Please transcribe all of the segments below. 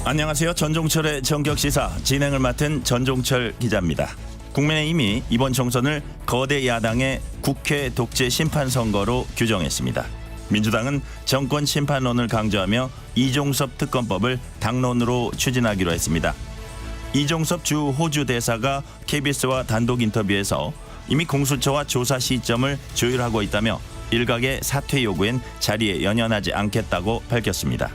안녕하세요. 전종철의 전격시사 진행을 맡은 전종철 기자입니다. 국민의힘이 이번 총선을 거대 야당의 국회 독재 심판 선거로 규정했습니다. 민주당은 정권 심판론을 강조하며 이종섭 특검법을 당론으로 추진하기로 했습니다. 이종섭 주 호주 대사가 KBS와 단독 인터뷰에서 이미 공수처와 조사 시점을 조율하고 있다며 일각의 사퇴 요구엔 자리에 연연하지 않겠다고 밝혔습니다.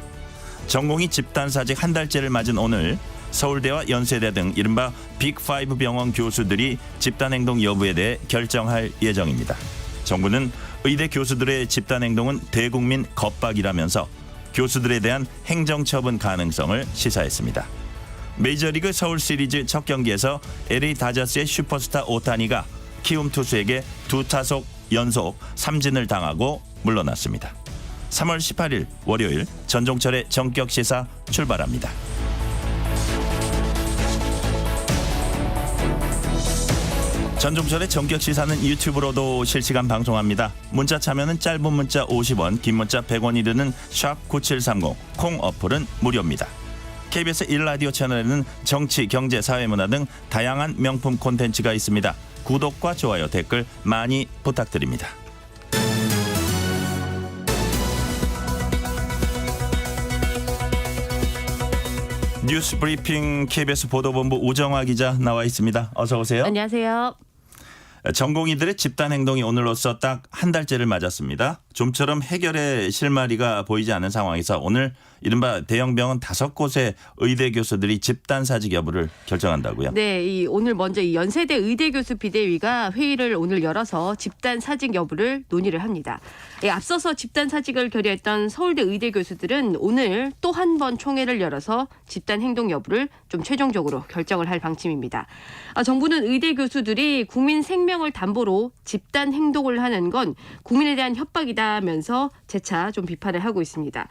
전공의 집단사직 한 달째를 맞은 오늘 서울대와 연세대 등 이른바 빅5 병원 교수들이 집단행동 여부에 대해 결정할 예정입니다. 정부는 의대 교수들의 집단행동은 대국민 겁박이라면서 교수들에 대한 행정처분 가능성을 시사했습니다. 메이저리그 서울시리즈 첫 경기에서 LA 다저스의 슈퍼스타 오타니가 키움 투수에게 2타석 연속 삼진을 당하고 물러났습니다. 3월 18일 월요일 전종철의 전격시사 출발합니다. 전종철의 전격시사는 유튜브로도 실시간 방송합니다. 문자 참여는 짧은 문자 50원, 긴 문자 100원이 드는 샵9730, 콩 어플은 무료입니다. KBS 1라디오 채널에는 정치, 경제, 사회문화 등 다양한 명품 콘텐츠가 있습니다. 구독과 좋아요, 댓글 많이 부탁드립니다. 뉴스 브리핑 KBS 보도본부 우정화 기자 나와 있습니다. 어서 오세요. 안녕하세요. 전공의들의 집단 행동이 오늘로써 딱 한 달째를 맞았습니다. 좀처럼 해결의 실마리가 보이지 않는 상황에서 오늘 이른바 대형병원 5곳의 의대 교수들이 집단 사직 여부를 결정한다고요? 네, 오늘 먼저 이 연세대 의대 교수 비대위가 회의를 오늘 열어서 집단 사직 여부를 논의를 합니다. 앞서서 집단 사직을 결의했던 서울대 의대 교수들은 오늘 또 한 번 총회를 열어서 집단 행동 여부를 좀 최종적으로 결정을 할 방침입니다. 정부는 의대 교수들이 국민 생명을 담보로 집단 행동을 하는 건 국민에 대한 협박이다면서 재차 좀 비판을 하고 있습니다.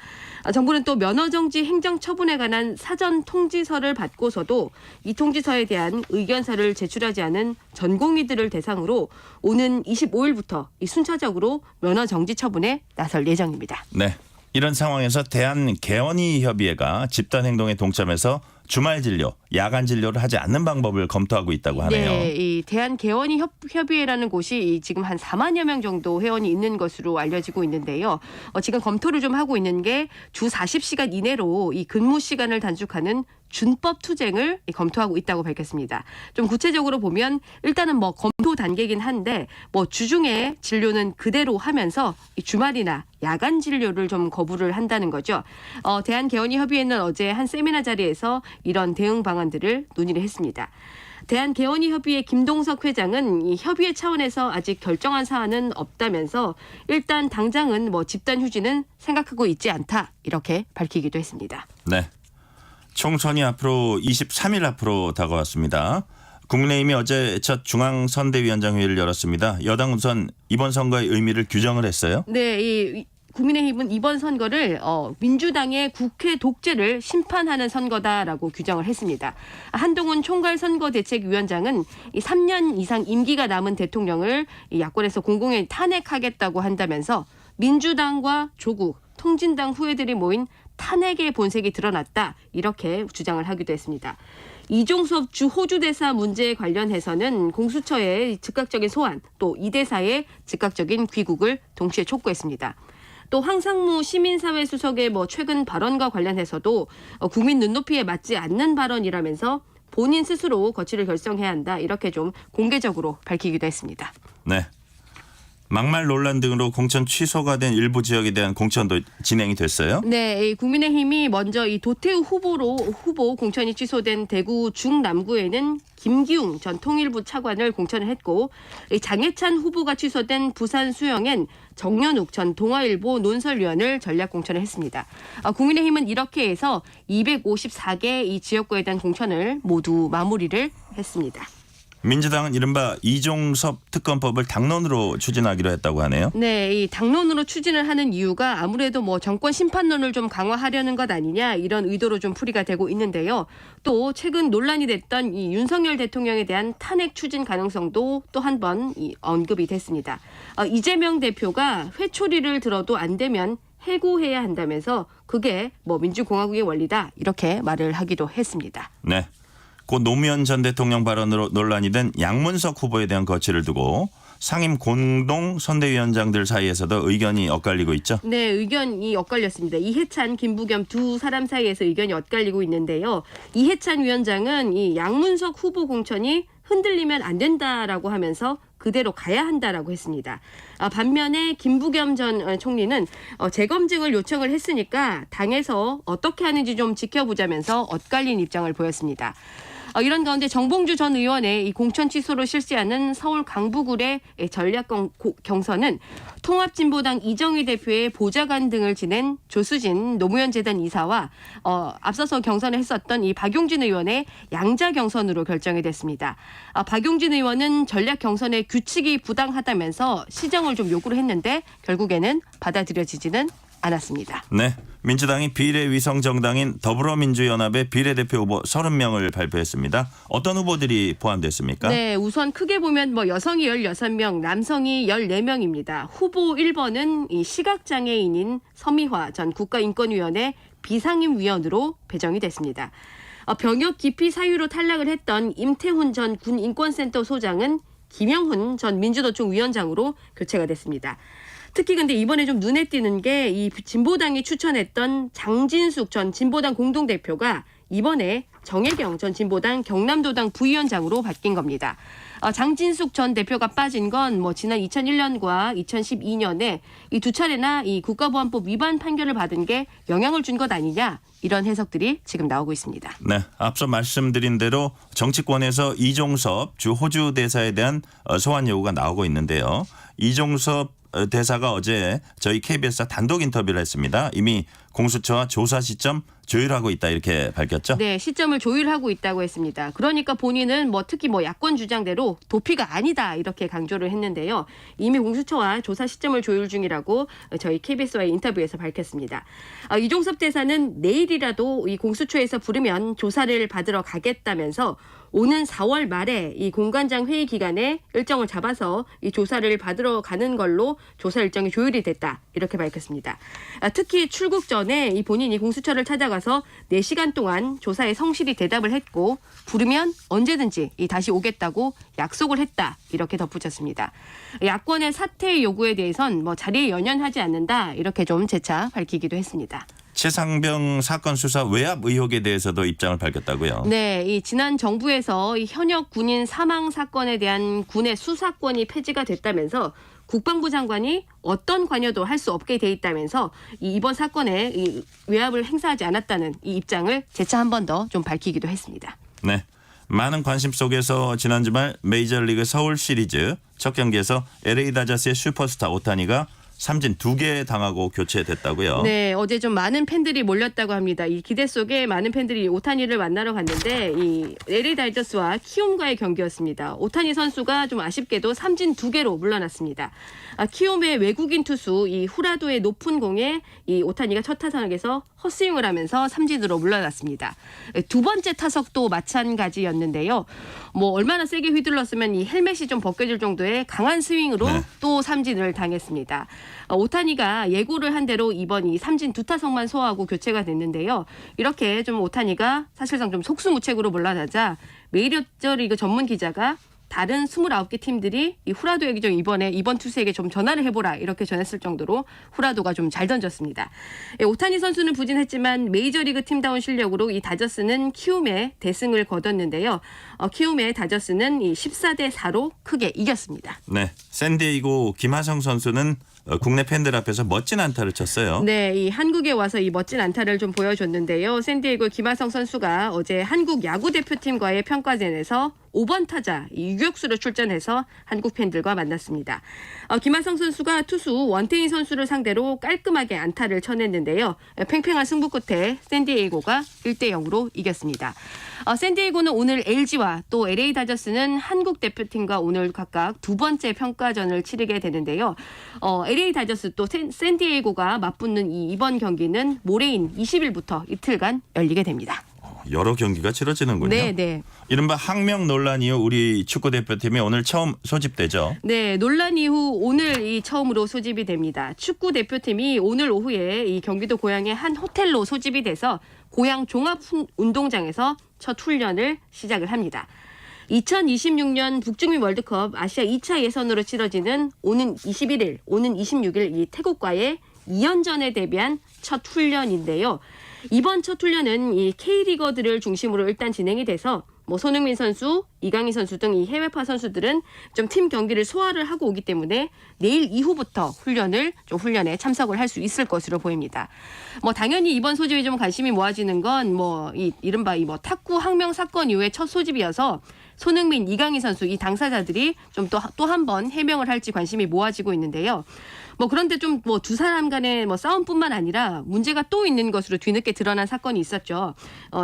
정부는 또 면허정지 행정처분에 관한 사전 통지서를 받고서도 이 통지서에 대한 의견서를 제출하지 않은 전공의들을 대상으로 오는 25일부터 순차적으로 면허정지 처분에 나설 예정입니다. 네, 이런 상황에서 대한개원의협의회가 집단행동에 동참해서 주말 진료, 야간 진료를 하지 않는 방법을 검토하고 있다고 하네요. 네, 이 대한개원의협의회라는 곳이 지금 한 4만여 명 정도 회원이 있는 것으로 알려지고 있는데요. 지금 검토를 좀 하고 있는 게 주 40시간 이내로 이 근무 시간을 단축하는 준법 투쟁을 검토하고 있다고 밝혔습니다. 좀 구체적으로 보면 일단은 검토 단계긴 한데 주중에 진료는 그대로 하면서 이 주말이나 야간 진료를 좀 거부를 한다는 거죠. 대한개원의협의회는 어제 한 세미나 자리에서 이런 대응 방안들을 논의를 했습니다. 대한개원의협의회 김동석 회장은 이 협의회 차원에서 아직 결정한 사안은 없다면서 일단 당장은 집단 휴지는 생각하고 있지 않다 이렇게 밝히기도 했습니다. 네. 총선이 앞으로 23일 앞으로 다가왔습니다. 국민의힘이 어제 첫 중앙선대위원장 회의를 열었습니다. 여당 우선 이번 선거의 의미를 규정을 했어요. 네, 국민의힘은 이번 선거를 민주당의 국회 독재를 심판하는 선거다라고 규정을 했습니다. 한동훈 총괄선거대책위원장은 3년 이상 임기가 남은 대통령을 야권에서 공공연히 탄핵하겠다고 한다면서 민주당과 조국, 통진당 후예들이 모인 탄핵의 본색이 드러났다 이렇게 주장을 하기도 했습니다. 이종섭 주 호주 대사 문제에 관련해서는 공수처의 즉각적인 소환 또 이 대사의 즉각적인 귀국을 동시에 촉구했습니다. 또 황상무 시민사회 수석의 최근 발언과 관련해서도 국민 눈높이에 맞지 않는 발언이라면서 본인 스스로 거취를 결정해야 한다 이렇게 좀 공개적으로 밝히기도 했습니다. 네. 막말 논란 등으로 공천 취소가 된 일부 지역에 대한 공천도 진행이 됐어요? 네, 국민의힘이 먼저 이 도태우 후보 공천이 취소된 대구 중남구에는 김기웅 전 통일부 차관을 공천을 했고 장해찬 후보가 취소된 부산 수영엔 정연욱 전 동아일보 논설위원을 전략 공천을 했습니다. 국민의힘은 이렇게 해서 254개 이 지역구에 대한 공천을 모두 마무리를 했습니다. 민주당은 이른바 이종섭 특검법을 당론으로 추진하기로 했다고 하네요. 네, 이 당론으로 추진을 하는 이유가 아무래도 정권 심판론을 좀 강화하려는 것 아니냐 이런 의도로 좀 풀이가 되고 있는데요. 또 최근 논란이 됐던 이 윤석열 대통령에 대한 탄핵 추진 가능성도 또 한 번 언급이 됐습니다. 이재명 대표가 회초리를 들어도 안 되면 해고해야 한다면서 그게 뭐 민주공화국의 원리다 이렇게 말을 하기도 했습니다. 네. 고 노무현 전 대통령 발언으로 논란이 된 양문석 후보에 대한 거취를 두고 상임 공동 선대위원장들 사이에서도 의견이 엇갈리고 있죠. 네, 의견이 엇갈렸습니다. 이해찬, 김부겸 두 사람 사이에서 의견이 엇갈리고 있는데요. 이해찬 위원장은 이 양문석 후보 공천이 흔들리면 안 된다라고 하면서 그대로 가야 한다라고 했습니다. 반면에 김부겸 전 총리는 재검증을 요청을 했으니까 당에서 어떻게 하는지 좀 지켜보자면서 엇갈린 입장을 보였습니다. 이런 가운데 정봉주 전 의원의 이 공천 취소로 실시하는 서울 강북을의 전략 경선은 통합진보당 이정희 대표의 보좌관 등을 지낸 조수진 노무현 재단 이사와 앞서서 경선을 했었던 이 박용진 의원의 양자 경선으로 결정이 됐습니다. 박용진 의원은 전략 경선의 규칙이 부당하다면서 시정을 좀 요구를 했는데 결국에는 받아들여지지는 않았습니다. 네. 민주당이 비례위성 정당인 더불어민주연합의 비례대표 후보 30명을 발표했습니다. 어떤 후보들이 포함됐습니까? 네, 우선 크게 보면 뭐 여성이 16명, 남성이 14명입니다. 후보 1번은 이 시각장애인인 서미화 전 국가인권위원회 비상임위원으로 배정이 됐습니다. 병역 기피 사유로 탈락을 했던 임태훈 전 군인권센터 소장은 김영훈 전 민주노총 위원장으로 교체가 됐습니다. 특히 근데 이번에 좀 눈에 띄는 게 이 진보당이 추천했던 장진숙 전 진보당 공동대표가 이번에 정혜경 전 진보당 경남도당 부위원장으로 바뀐 겁니다. 장진숙 전 대표가 빠진 건 뭐 지난 2001년과 2012년에 이 두 차례나 이 국가보안법 위반 판결을 받은 게 영향을 준 것 아니냐 이런 해석들이 지금 나오고 있습니다. 네, 앞서 말씀드린 대로 정치권에서 이종섭 주 호주 대사에 대한 소환 요구가 나오고 있는데요. 이종섭 대사가 어제 저희 KBS 단독 인터뷰를 했습니다. 이미 공수처와 조사 시점 조율하고 있다 이렇게 밝혔죠? 네, 시점을 조율하고 있다고 했습니다. 그러니까 본인은 뭐 특히 뭐 야권 주장대로 도피가 아니다 이렇게 강조를 했는데요. 이미 공수처와 조사 시점을 조율 중이라고 저희 KBS와의 인터뷰에서 밝혔습니다. 이종섭 대사는 내일이라도 이 공수처에서 부르면 조사를 받으러 가겠다면서 오는 4월 말에 이 공관장 회의 기간에 일정을 잡아서 이 조사를 받으러 가는 걸로 조사 일정이 조율이 됐다 이렇게 밝혔습니다. 특히 출국 전에 이 본인이 공수처를 찾아가서 4시간 동안 조사에 성실히 대답을 했고 부르면 언제든지 다시 오겠다고 약속을 했다 이렇게 덧붙였습니다. 야권의 사퇴 요구에 대해선 뭐 자리에 연연하지 않는다 이렇게 좀 재차 밝히기도 했습니다. 최상병 사건 수사 외압 의혹에 대해서도 입장을 밝혔다고요. 네, 이 지난 정부에서 이 현역 군인 사망 사건에 대한 군의 수사권이 폐지가 됐다면서 국방부 장관이 어떤 관여도 할 수 없게 돼 있다면서 이번 사건에 이 외압을 행사하지 않았다는 이 입장을 재차 한 번 더 좀 밝히기도 했습니다. 네. 많은 관심 속에서 지난 주말 메이저리그 서울 시리즈 첫 경기에서 LA 다저스의 슈퍼스타 오타니가 삼진 2개 당하고 교체됐다고요. 네, 어제 좀 많은 팬들이 몰렸다고 합니다. 이 기대 속에 많은 팬들이 오타니를 만나러 갔는데 이 LA 다저스와 키움과의 경기였습니다. 오타니 선수가 좀 아쉽게도 삼진 2개로 물러났습니다. 키움의 외국인 투수 이 후라도의 높은 공에 이 오타니가 첫 타석에서 헛스윙을 하면서 삼진으로 물러났습니다. 두 번째 타석도 마찬가지였는데요. 뭐 얼마나 세게 휘둘렀으면 이 헬멧이 좀 벗겨질 정도의 강한 스윙으로 네. 또 삼진을 당했습니다. 오타니가 예고를 한 대로 이번 이 삼진 2타석만 소화하고 교체가 됐는데요. 이렇게 좀 오타니가 사실상 좀 속수무책으로 물러나자 메이저리그 전문 기자가 다른 29개 팀들이 이 후라도에게 좀 이번 투수에게 좀 전화를 해보라 이렇게 전했을 정도로 후라도가 좀 잘 던졌습니다. 오타니 선수는 부진했지만 메이저리그 팀다운 실력으로 이 다저스는 키움에 대승을 거뒀는데요. 키움의 다저스는 이 14대 4로 크게 이겼습니다. 네, 샌디에이고 김하성 선수는 국내 팬들 앞에서 멋진 안타를 쳤어요. 네, 이 한국에 와서 이 멋진 안타를 좀 보여줬는데요. 샌디에이고 김하성 선수가 어제 한국 야구 대표팀과의 평가전에서 5번 타자 유격수로 출전해서 한국 팬들과 만났습니다. 김하성 선수가 투수 원태인 선수를 상대로 깔끔하게 안타를 쳐냈는데요. 팽팽한 승부 끝에 샌디에이고가 1대 0으로 이겼습니다. 샌디에이고는 오늘 LG와 또 LA 다저스는 한국 대표팀과 오늘 각각 두 번째 평가전을 치르게 되는데요. LA 다저스 또 샌디에이고가 맞붙는 이번 경기는 모레인 20일부터 이틀간 열리게 됩니다. 여러 경기가 치러지는군요. 네. 이른바 항명 논란 이후 우리 축구 대표팀이 오늘 처음 소집되죠. 네, 논란 이후 오늘 이 처음으로 소집이 됩니다. 축구 대표팀이 오늘 오후에 이 경기도 고양의 한 호텔로 소집이 돼서 고양 종합운동장에서 첫 훈련을 시작을 합니다. 2026년 북중미 월드컵 아시아 2차 예선으로 치러지는 오는 21일, 오는 26일 이 태국과의 2연전에 대비한 첫 훈련인데요. 이번 첫 훈련은 이 K리거들을 중심으로 일단 진행이 돼서 뭐 손흥민 선수, 이강인 선수 등 이 해외파 선수들은 좀 팀 경기를 소화를 하고 오기 때문에 내일 이후부터 훈련에 참석을 할 수 있을 것으로 보입니다. 뭐 당연히 이번 소집에 좀 관심이 모아지는 건 뭐 이 이른바 이 뭐 탁구 항명 사건 이후에 첫 소집이어서 손흥민, 이강인 선수 이 당사자들이 좀 또 한 번 해명을 할지 관심이 모아지고 있는데요. 뭐 그런데 좀 뭐 두 사람 간의 뭐 싸움뿐만 아니라 문제가 또 있는 것으로 뒤늦게 드러난 사건이 있었죠.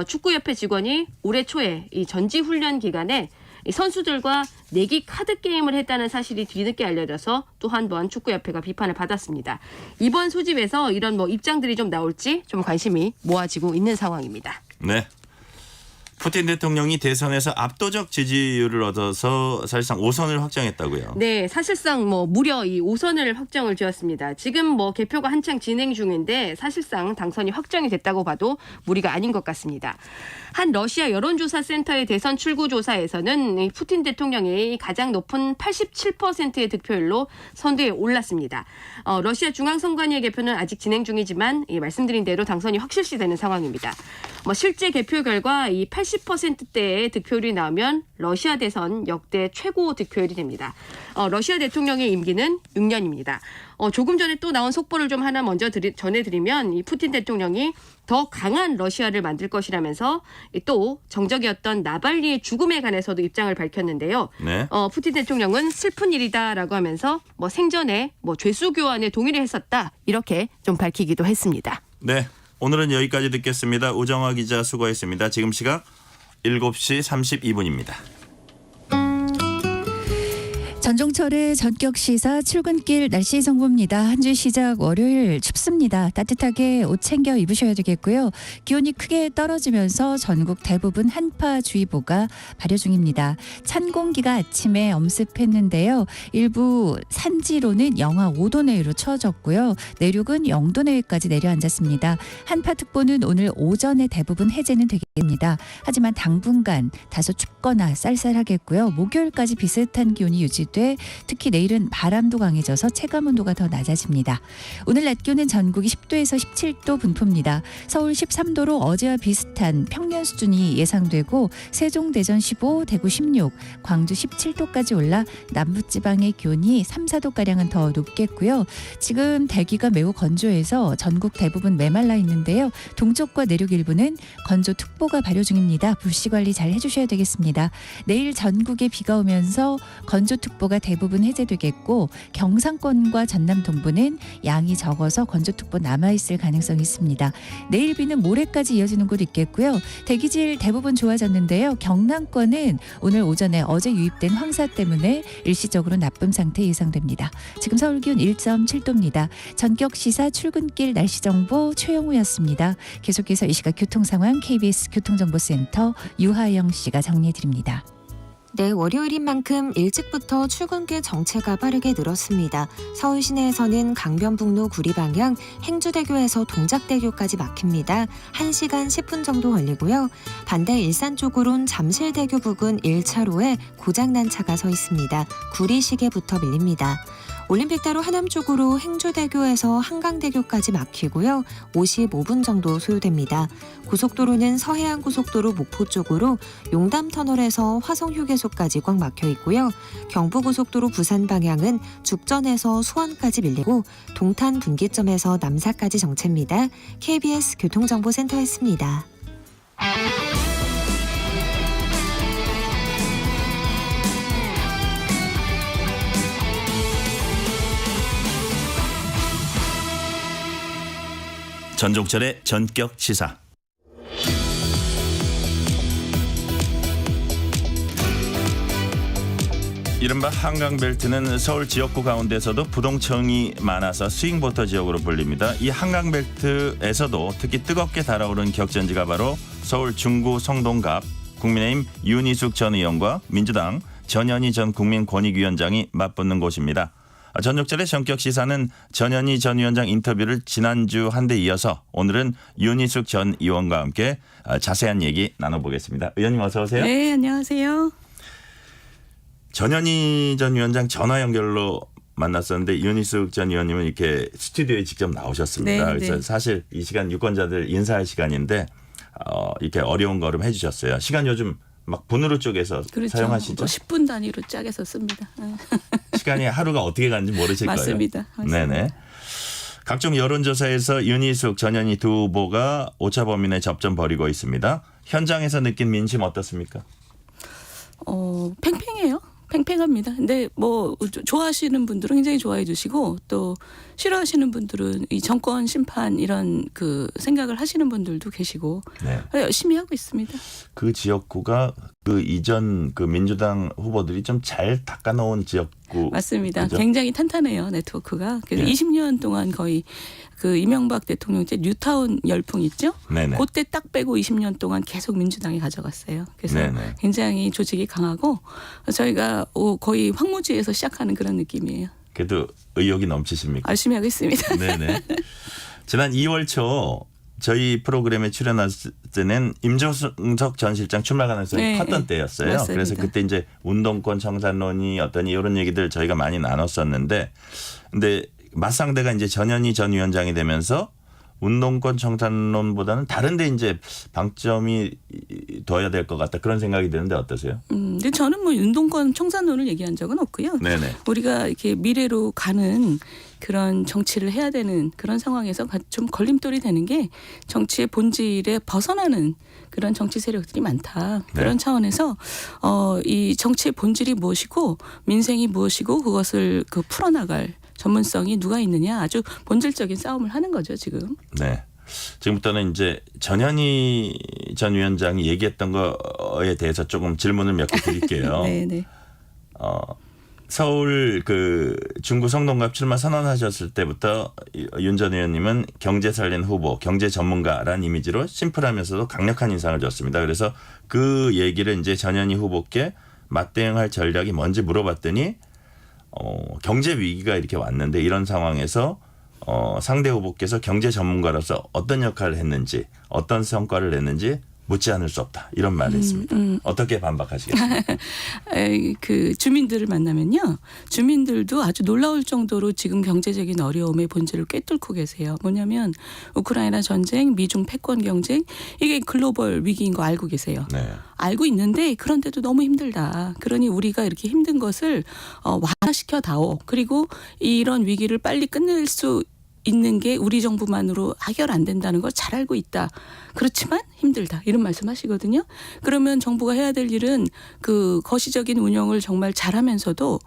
축구협회 직원이 올해 초에 이 전지 훈련 기간에 이 선수들과 내기 카드 게임을 했다는 사실이 뒤늦게 알려져서 또 한 번 축구협회가 비판을 받았습니다. 이번 소집에서 이런 뭐 입장들이 좀 나올지 좀 관심이 모아지고 있는 상황입니다. 네. 푸틴 대통령이 대선에서 압도적 지지율을 얻어서 사실상 5선을 확정했다고요. 네, 사실상 뭐 무려 이 5선을 확정을 지었습니다. 지금 뭐 개표가 한창 진행 중인데 사실상 당선이 확정이 됐다고 봐도 무리가 아닌 것 같습니다. 한 러시아 여론조사 센터의 대선 출구 조사에서는 이 푸틴 대통령이 가장 높은 87%의 득표율로 선두에 올랐습니다. 러시아 중앙선관위의 개표는 아직 진행 중이지만 말씀드린 대로 당선이 확실시되는 상황입니다. 뭐 실제 개표 결과 이 80%대의 득표율이 나오면 러시아 대선 역대 최고 득표율이 됩니다. 러시아 대통령의 임기는 6년입니다. 조금 전에 또 나온 속보를 좀 하나 먼저 전해드리면 이 푸틴 대통령이 더 강한 러시아를 만들 것이라면서 또 정적이었던 나발리의 죽음에 관해서도 입장을 밝혔는데요. 네. 푸틴 대통령은 슬픈 일이다라고 하면서 뭐 생전에 뭐 죄수 교환에 동의를 했었다 이렇게 좀 밝히기도 했습니다. 네. 오늘은 여기까지 듣겠습니다. 우정화 기자 수고했습니다. 지금 시각 7시 32분입니다. 전종철의 전격시사 출근길 날씨 정보입니다. 한 주 시작 월요일 춥습니다. 따뜻하게 옷 챙겨 입으셔야 되겠고요. 기온이 크게 떨어지면서 전국 대부분 한파주의보가 발효 중입니다. 찬 공기가 아침에 엄습했는데요. 일부 산지로는 영하 5도 내외로 추워졌고요. 내륙은 0도 내외까지 내려앉았습니다. 한파특보는 오늘 오전에 대부분 해제는 되겠습니다. 하지만 당분간 다소 춥거나 쌀쌀하겠고요. 목요일까지 비슷한 기온이 유지돼 특히 내일은 바람도 강해져서 체감온도가 더 낮아집니다. 오늘 낮 기온은 전국이 10도에서 17도 분포입니다. 서울 13도로 어제와 비슷한 평년 수준이 예상되고 세종, 대전 15, 대구 16, 광주 17도까지 올라 남부지방의 기온이 3, 4도가량은 더 높겠고요. 지금 대기가 매우 건조해서 전국 대부분 메말라 있는데요. 동쪽과 내륙 일부는 건조특보가 발효 중입니다. 불씨관리 잘 해주셔야 되겠습니다. 내일 전국에 비가 오면서 건조특보가 대부분 해제되겠고 경상권과 전남 동부는 양이 적어서 건조특보 남아있을 가능성이 있습니다. 내일 비는 모레까지 이어지는 곳 있겠고요. 대기질 대부분 좋아졌는데요. 경남권은 오늘 오전에 어제 유입된 황사 때문에 일시적으로 나쁨 상태 예상됩니다. 지금 서울 기온 1.7도입니다. 전격시사 출근길 날씨정보 최영우였습니다. 계속해서 이 시각 교통상황 KBS 교통정보센터 유하영 씨가 정리해드립니다. 네, 월요일인 만큼 일찍부터 출근길 정체가 빠르게 늘었습니다. 서울 시내에서는 강변북로 구리 방향 행주대교에서 동작대교까지 막힙니다. 1시간 10분 정도 걸리고요. 반대 일산 쪽으론 잠실대교 부근 1차로에 고장난 차가 서 있습니다. 구리시계부터 밀립니다. 올림픽대로 하남 쪽으로 행주대교에서 한강대교까지 막히고요. 55분 정도 소요됩니다. 고속도로는 서해안고속도로 목포 쪽으로 용담터널에서 화성휴게소까지 꽉 막혀 있고요. 경부고속도로 부산 방향은 죽전에서 수원까지 밀리고 동탄 분기점에서 남사까지 정체입니다. KBS 교통정보센터였습니다. 전종철의 전격 시사. 이른바 한강벨트는 서울 지역구 가운데서도 부동층이 많아서 스윙보터 지역으로 불립니다. 이 한강벨트에서도 특히 뜨겁게 달아오른 격전지가 바로 서울 중구 성동갑 국민의힘 윤희숙 전 의원과 민주당 전현희 전 국민권익위원장이 맞붙는 곳입니다. 전적절의 전격 시사는 전현희 전 위원장 인터뷰를 지난주 한 대 이어서 오늘은 윤희숙 전 의원과 함께 자세한 얘기 나눠보겠습니다. 의원님 어서 오세요. 네, 안녕하세요. 전현희 전 위원장 전화 연결로 만났었는데 윤희숙 전 의원님은 이렇게 스튜디오에 직접 나오셨습니다. 네, 그래서 네. 사실 이 시간 유권자들 인사할 시간인데 이렇게 어려운 걸음 해주셨어요. 시간 요즘 막 분으로 쪼개서 그렇죠. 사용하시죠? 10분 단위로 짜게서 씁니다. 시간이 하루가 어떻게 가는지 모르실 맞습니다. 거예요. 네네. 각종 여론조사에서 윤희숙, 전현희 두 후보가 오차 범위 내 접전 벌이고 있습니다. 현장에서 느낀 민심 어떻습니까? 팽팽해요. 팽팽합니다. 근데 뭐 좋아하시는 분들은 굉장히 좋아해 주시고 또 싫어하시는 분들은 이 정권 심판 이런 그 생각을 하시는 분들도 계시고 네. 열심히 하고 있습니다. 그 지역구가 그 이전 그 민주당 후보들이 좀 잘 닦아놓은 지역구. 맞습니다. 그죠? 굉장히 탄탄해요. 네트워크가. 그래서 네. 20년 동안 거의 그 이명박 대통령 때 뉴타운 열풍 있죠? 네네. 그때 딱 빼고 20년 동안 계속 민주당이 가져갔어요. 그래서 네네. 굉장히 조직이 강하고 저희가 거의 황무지에서 시작하는 그런 느낌이에요. 그래도 의욕이 넘치십니까? 열심히 하고 있습니다. 네네. 지난 2월 초 저희 프로그램에 출연했을 때는 임종석 전 실장 출마 가능성이 네, 컸던 때였어요. 맞습니다. 그래서 그때 이제 운동권 청산론이 어떤 이런 얘기들 저희가 많이 나눴었는데, 근데 맞상대가 이제 전현희 전 위원장이 되면서 운동권 청산론보다는 다른데 이제 방점이 둬야 될 것 같다 그런 생각이 드는데 어떠세요? 근데 저는 뭐 운동권 청산론을 얘기한 적은 없고요. 네네. 우리가 이렇게 미래로 가는 그런 정치를 해야 되는 그런 상황에서 좀 걸림돌이 되는 게 정치의 본질에 벗어나는 그런 정치 세력들이 많다. 그런 네. 차원에서 이 정치의 본질이 무엇이고 민생이 무엇이고 그것을 그 풀어나갈 전문성이 누가 있느냐 아주 본질적인 싸움을 하는 거죠 지금. 네. 지금부터는 이제 전현희 전 위원장이 얘기했던 거에 대해서 조금 질문을 몇 개 드릴게요. 네네. 서울 그 중구 성동갑 출마 선언하셨을 때부터 윤 전 의원님은 경제 살린 후보, 경제 전문가라는 이미지로 심플하면서도 강력한 인상을 줬습니다. 그래서 그 얘기를 이제 전현희 후보께 맞대응할 전략이 뭔지 물어봤더니 경제 위기가 이렇게 왔는데 이런 상황에서 상대 후보께서 경제 전문가로서 어떤 역할을 했는지 어떤 성과를 냈는지 묻지 않을 수 없다. 이런 말을 했습니다. 어떻게 반박하시겠습니까? 그 주민들을 만나면요. 주민들도 아주 놀라울 정도로 지금 경제적인 어려움의 본질을 꿰뚫고 계세요. 뭐냐면 우크라이나 전쟁, 미중 패권 경쟁 이게 글로벌 위기인 거 알고 계세요. 네. 알고 있는데 그런데도 너무 힘들다. 그러니 우리가 이렇게 힘든 것을 완화시켜 다오. 그리고 이런 위기를 빨리 끝낼 수 있는 게 우리 정부만으로 해결 안 된다는 걸 잘 알고 있다. 그렇지만 힘들다. 이런 말씀하시거든요. 그러면 정부가 해야 될 일은 그 거시적인 운영을 정말 잘하면서도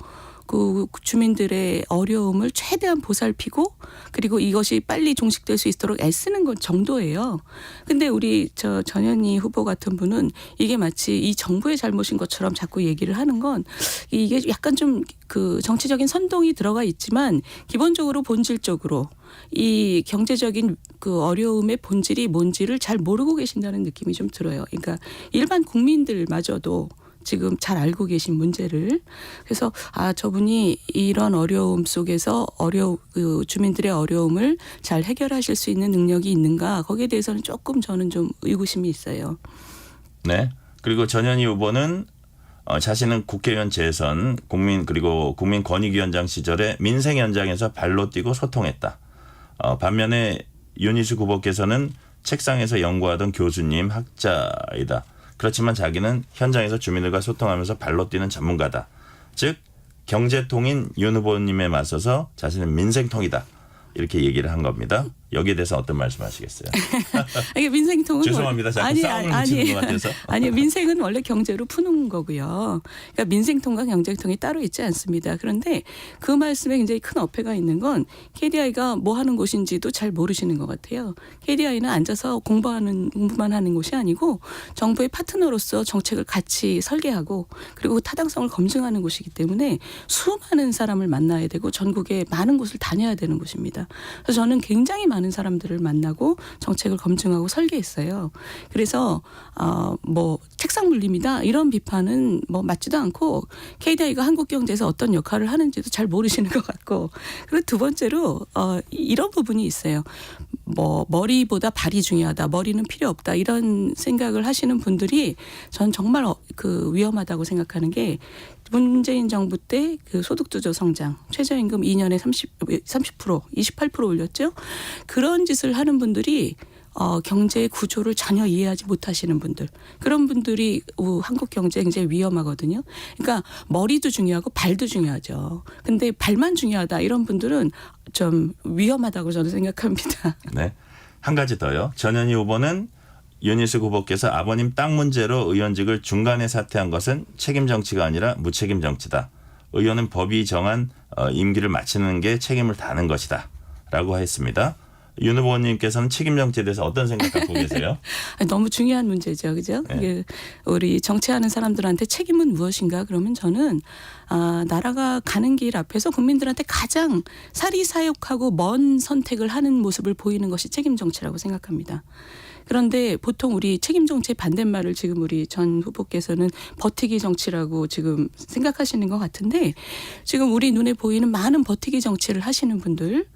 그 주민들의 어려움을 최대한 보살피고 그리고 이것이 빨리 종식될 수 있도록 애쓰는 것 정도예요. 근데 우리 전현희 후보 같은 분은 이게 마치 이 정부의 잘못인 것처럼 자꾸 얘기를 하는 건 이게 약간 좀 그 정치적인 선동이 들어가 있지만 기본적으로 본질적으로 이 경제적인 그 어려움의 본질이 뭔지를 잘 모르고 계신다는 느낌이 좀 들어요. 그러니까 일반 국민들마저도 지금 잘 알고 계신 문제를 그래서 저분이 이런 어려움 속에서 그 주민들의 어려움을 잘 해결하실 수 있는 능력이 있는가 거기에 대해서는 조금 저는 좀 의구심이 있어요. 네. 그리고 전현희 후보는 자신은 국회의원 재선 그리고 국민권익위원장 시절에 민생 현장에서 발로 뛰고 소통했다. 반면에 윤희숙 후보께서는 책상에서 연구하던 교수님 학자이다. 그렇지만 자기는 현장에서 주민들과 소통하면서 발로 뛰는 전문가다. 즉 경제통인 윤 후보님에 맞서서 자신은 민생통이다. 이렇게 얘기를 한 겁니다. 여기에 대해서 어떤 말씀하시겠어요? 이게 민생통은 죄송합니다. 자꾸 싸움을 붙이는 것 같아서. 아니 민생은 원래 경제로 푸는 거고요. 그러니까 민생통과 경제통이 따로 있지 않습니다. 그런데 그 말씀에 굉장히 큰 어폐가 있는 건 KDI가 뭐 하는 곳인지도 잘 모르시는 것 같아요. KDI는 앉아서 공부만 하는 곳이 아니고 정부의 파트너로서 정책을 같이 설계하고 그리고 타당성을 검증하는 곳이기 때문에 수많은 사람을 만나야 되고 전국에 많은 곳을 다녀야 되는 곳입니다. 그래서 저는 굉장히 많은 사람들을 만나고 정책을 검증하고 설계했어요. 그래서 뭐 책상 물림이다 이런 비판은 뭐 맞지도 않고 KDI가 한국 경제에서 어떤 역할을 하는지도 잘 모르시는 것 같고 그리고 두 번째로 이런 부분이 있어요. 뭐 머리보다 발이 중요하다. 머리는 필요 없다. 이런 생각을 하시는 분들이 전 정말 그 위험하다고 생각하는 게 문재인 정부 때 그 소득주도 성장, 최저임금 2년에 30%, 28% 올렸죠. 그런 짓을 하는 분들이 경제의 구조를 전혀 이해하지 못하시는 분들. 그런 분들이 한국 경제에 굉장히 위험하거든요. 그러니까 머리도 중요하고 발도 중요하죠. 근데 발만 중요하다 이런 분들은 좀 위험하다고 저는 생각합니다. 네. 한 가지 더요. 전현희 후보는 윤희숙 후보께서 아버님 땅 문제로 의원직을 중간에 사퇴한 것은 책임 정치가 아니라 무책임 정치다. 의원은 법이 정한 임기를 마치는 게 책임을 다하는 것이다. 라고 했습니다. 윤 후보님께서는 책임 정치에 대해서 어떤 생각 갖고 계세요? 너무 중요한 문제죠. 그죠? 네. 우리 정치하는 사람들한테 책임은 무엇인가? 그러면 저는 나라가 가는 길 앞에서 국민들한테 가장 사리사욕하고 먼 선택을 하는 모습을 보이는 것이 책임 정치라고 생각합니다. 그런데 보통 우리 책임 정치의 반대말을 지금 우리 전 후보께서는 버티기 정치라고 지금 생각하시는 것 같은데 지금 우리 눈에 보이는 많은 버티기 정치를 하시는 분들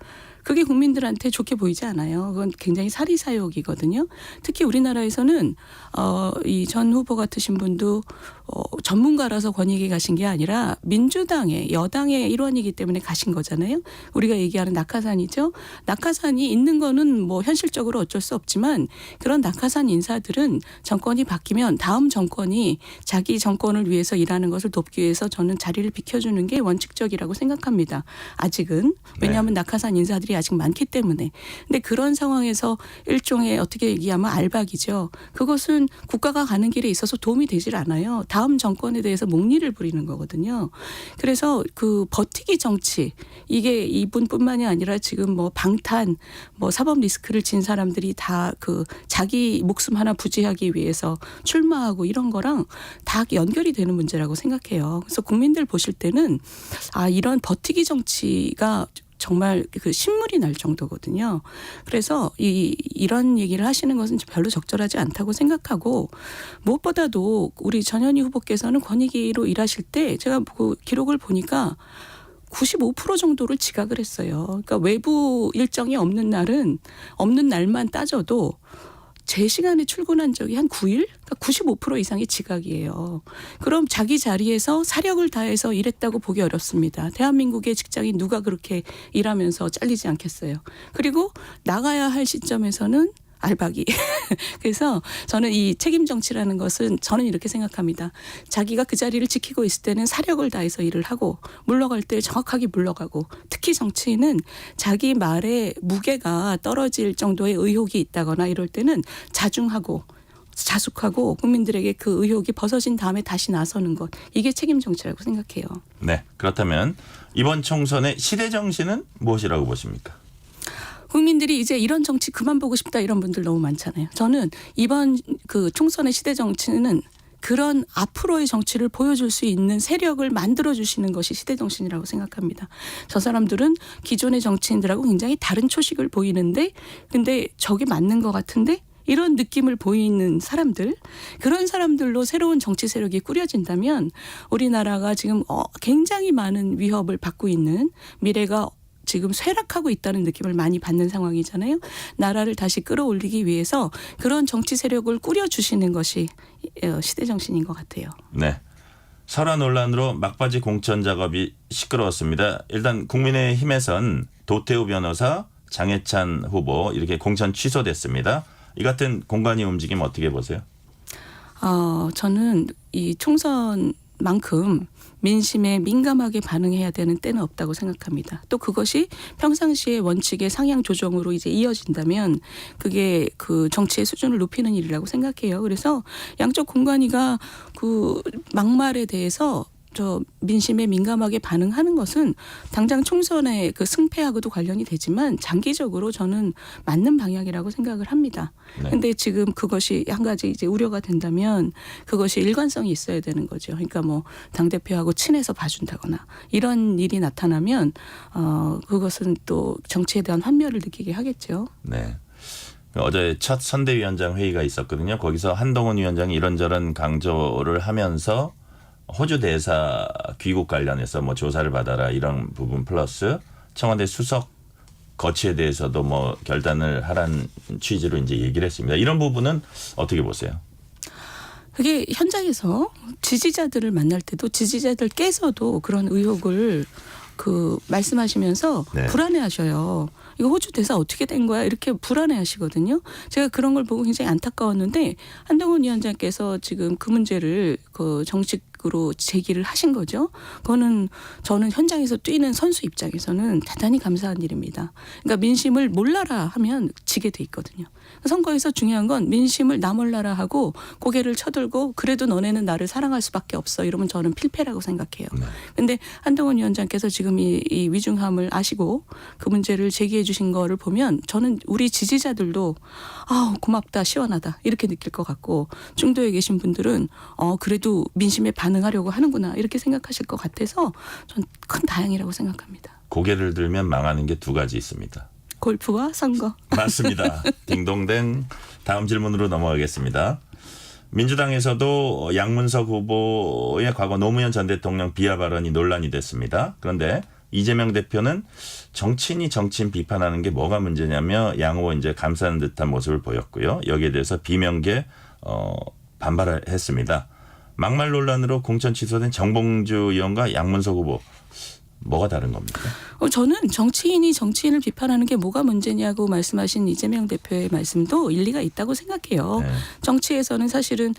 그게 국민들한테 좋게 보이지 않아요. 그건 굉장히 사리사욕이거든요. 특히 우리나라에서는 이 전 후보 같으신 분도 전문가라서 권익위 가신 게 아니라 민주당의 여당의 일원이기 때문에 가신 거잖아요. 우리가 얘기하는 낙하산이죠. 낙하산이 있는 거는 뭐 현실적으로 어쩔 수 없지만 그런 낙하산 인사들은 정권이 바뀌면 다음 정권이 자기 정권을 위해서 일하는 것을 돕기 위해서 저는 자리를 비켜주는 게 원칙적이라고 생각합니다. 아직은. 왜냐하면 낙하산 인사들이 아직 많기 때문에. 근데 그런 상황에서 일종의 어떻게 얘기하면 알박이죠. 그것은 국가가 가는 길에 있어서 도움이 되질 않아요. 다음 정권에 대해서 목리를 부리는 거거든요. 그래서 그 버티기 정치 이게 이분뿐만이 아니라 지금 뭐 방탄 뭐 사법 리스크를 진 사람들이 다 그 자기 목숨 하나 부지하기 위해서 출마하고 이런 거랑 다 연결이 되는 문제라고 생각해요. 그래서 국민들 보실 때는 이런 버티기 정치가 정말 그 신물이 날 정도거든요. 그래서 이런 얘기를 하시는 것은 별로 적절하지 않다고 생각하고 무엇보다도 우리 전현희 후보께서는 권익위로 일하실 때 제가 그 기록을 보니까 95% 정도를 지각을 했어요. 그러니까 외부 일정이 없는 날만 따져도 제 시간에 출근한 적이 한 9일? 그러니까 95% 이상이 지각이에요. 그럼 자기 자리에서 사력을 다해서 일했다고 보기 어렵습니다. 대한민국의 직장인 누가 그렇게 일하면서 잘리지 않겠어요. 그리고 나가야 할 시점에서는 알박이. 그래서 저는 이 책임 정치라는 것은 저는 이렇게 생각합니다. 자기가 그 자리를 지키고 있을 때는 사력을 다해서 일을 하고 물러갈 때 정확하게 물러가고 특히 정치인은 자기 말에 무게가 떨어질 정도의 의혹이 있다거나 이럴 때는 자중하고 자숙하고 국민들에게 그 의혹이 벗어진 다음에 다시 나서는 것. 이게 책임 정치라고 생각해요. 네. 그렇다면 이번 총선의 시대 정신은 무엇이라고 보십니까? 국민들이 이제 이런 정치 그만 보고 싶다 이런 분들 너무 많잖아요. 저는 이번 그 총선의 시대 정치는 그런 앞으로의 정치를 보여줄 수 있는 세력을 만들어주시는 것이 시대 정신이라고 생각합니다. 저 사람들은 기존의 정치인들하고 굉장히 다른 초식을 보이는데 근데 저게 맞는 것 같은데 이런 느낌을 보이는 사람들 그런 사람들로 새로운 정치 세력이 꾸려진다면 우리나라가 지금 굉장히 많은 위협을 받고 있는 미래가 지금 쇠락하고 있다는 느낌을 많이 받는 상황이잖아요. 나라를 다시 끌어올리기 위해서 그런 정치 세력을 꾸려주시는 것이 시대 정신인 것 같아요. 네. 설화 논란으로 막바지 공천 작업이 시끄러웠습니다. 일단 국민의힘에선 도태우 변호사, 장해찬 후보 이렇게 공천 취소됐습니다. 이 같은 공관위 움직임 어떻게 보세요? 저는 이 총선 만큼 민심에 민감하게 반응해야 되는 때는 없다고 생각합니다. 또 그것이 평상시의 원칙의 상향 조정으로 이제 이어진다면 그게 그 정치의 수준을 높이는 일이라고 생각해요. 그래서 양쪽 공관위가 그 막말에 대해서 저 민심에 민감하게 반응하는 것은 당장 총선의 그 승패하고도 관련이 되지만 장기적으로 저는 맞는 방향이라고 생각을 합니다. 그런데 지금 그것이 한 가지 이제 우려가 된다면 그것이 일관성이 있어야 되는 거죠. 그러니까 뭐 당대표하고 친해서 봐준다거나 이런 일이 나타나면 그것은 또 정치에 대한 환멸을 느끼게 하겠죠. 네. 어제 첫 선대위원장 회의가 있었거든요. 거기서 한동훈 위원장이 이런저런 강조를 하면서 호주 대사 귀국 관련해서 뭐 조사를 받아라 이런 부분 플러스 청와대 수석 거취에 대해서도 뭐 결단을 하란 취지로 이제 얘기를 했습니다. 이런 부분은 어떻게 보세요? 그게 현장에서 지지자들을 만날 때도 지지자들께서도 그런 의혹을 그 말씀하시면서 네. 불안해하셔요. 이거 호주 대사 어떻게 된 거야? 이렇게 불안해하시거든요. 제가 그런 걸 보고 굉장히 안타까웠는데 한동훈 위원장께서 지금 그 문제를 그 정식으로 제기를 하신 거죠. 그거는 저는 현장에서 뛰는 선수 입장에서는 대단히 감사한 일입니다. 그러니까 민심을 몰라라 하면 지게 돼 있거든요. 선거에서 중요한 건 민심을 나 몰라라 하고 고개를 쳐들고 그래도 너네는 나를 사랑할 수밖에 없어 이러면 저는 필패라고 생각해요. 그런데 한동훈 위원장께서 지금 이 위중함을 아시고 그 문제를 제기해 주신 거를 보면 저는 우리 지지자들도 고맙다 시원하다 이렇게 느낄 것 같고 중도에 계신 분들은 그래도 민심에 반응하려고 하는구나 이렇게 생각하실 것 같아서 전 큰 다행이라고 생각합니다. 고개를 들면 망하는 게 두 가지 있습니다. 골프와 선거. 맞습니다. 딩동댕. 다음 질문으로 넘어가겠습니다. 민주당에서도 양문석 후보의 과거 노무현 전 대통령 비하 발언이 논란이 됐습니다. 그런데 이재명 대표는 정치인이 정치인 비판하는 게 뭐가 문제냐며 양 후보 이제 감싸는 듯한 모습을 보였고요. 여기에 대해서 비명계 반발을 했습니다. 막말 논란으로 공천 취소된 정봉주 의원과 양문석 후보 뭐가 다른 겁니까? 저는 정치인이 정치인을 비판하는 게 뭐가 문제냐고 말씀하신 이재명 대표의 말씀도 일리가 있다고 생각해요. 네. 정치에서는 사실은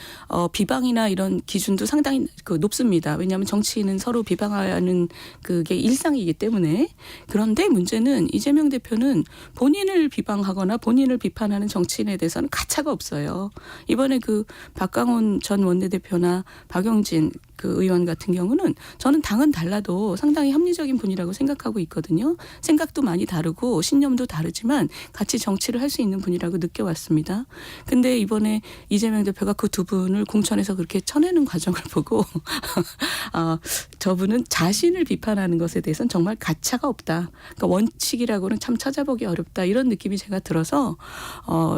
비방이나 이런 기준도 상당히 높습니다. 왜냐하면 정치인은 서로 비방하는 그게 일상이기 때문에. 그런데 문제는 이재명 대표는 본인을 비방하거나 본인을 비판하는 정치인에 대해서는 가차가 없어요. 이번에 그 박강원 전 원내대표나 박용진 그 의원 같은 경우는 저는 당은 달라도 상당히 합리적인 분이라고 생각하고 있거든요. 생각도 많이 다르고 신념도 다르지만 같이 정치를 할 수 있는 분이라고 느껴왔습니다. 근데 이번에 이재명 대표가 그 두 분을 공천에서 그렇게 쳐내는 과정을 보고 저분은 자신을 비판하는 것에 대해서는 정말 가차가 없다. 그러니까 원칙이라고는 참 찾아보기 어렵다. 이런 느낌이 제가 들어서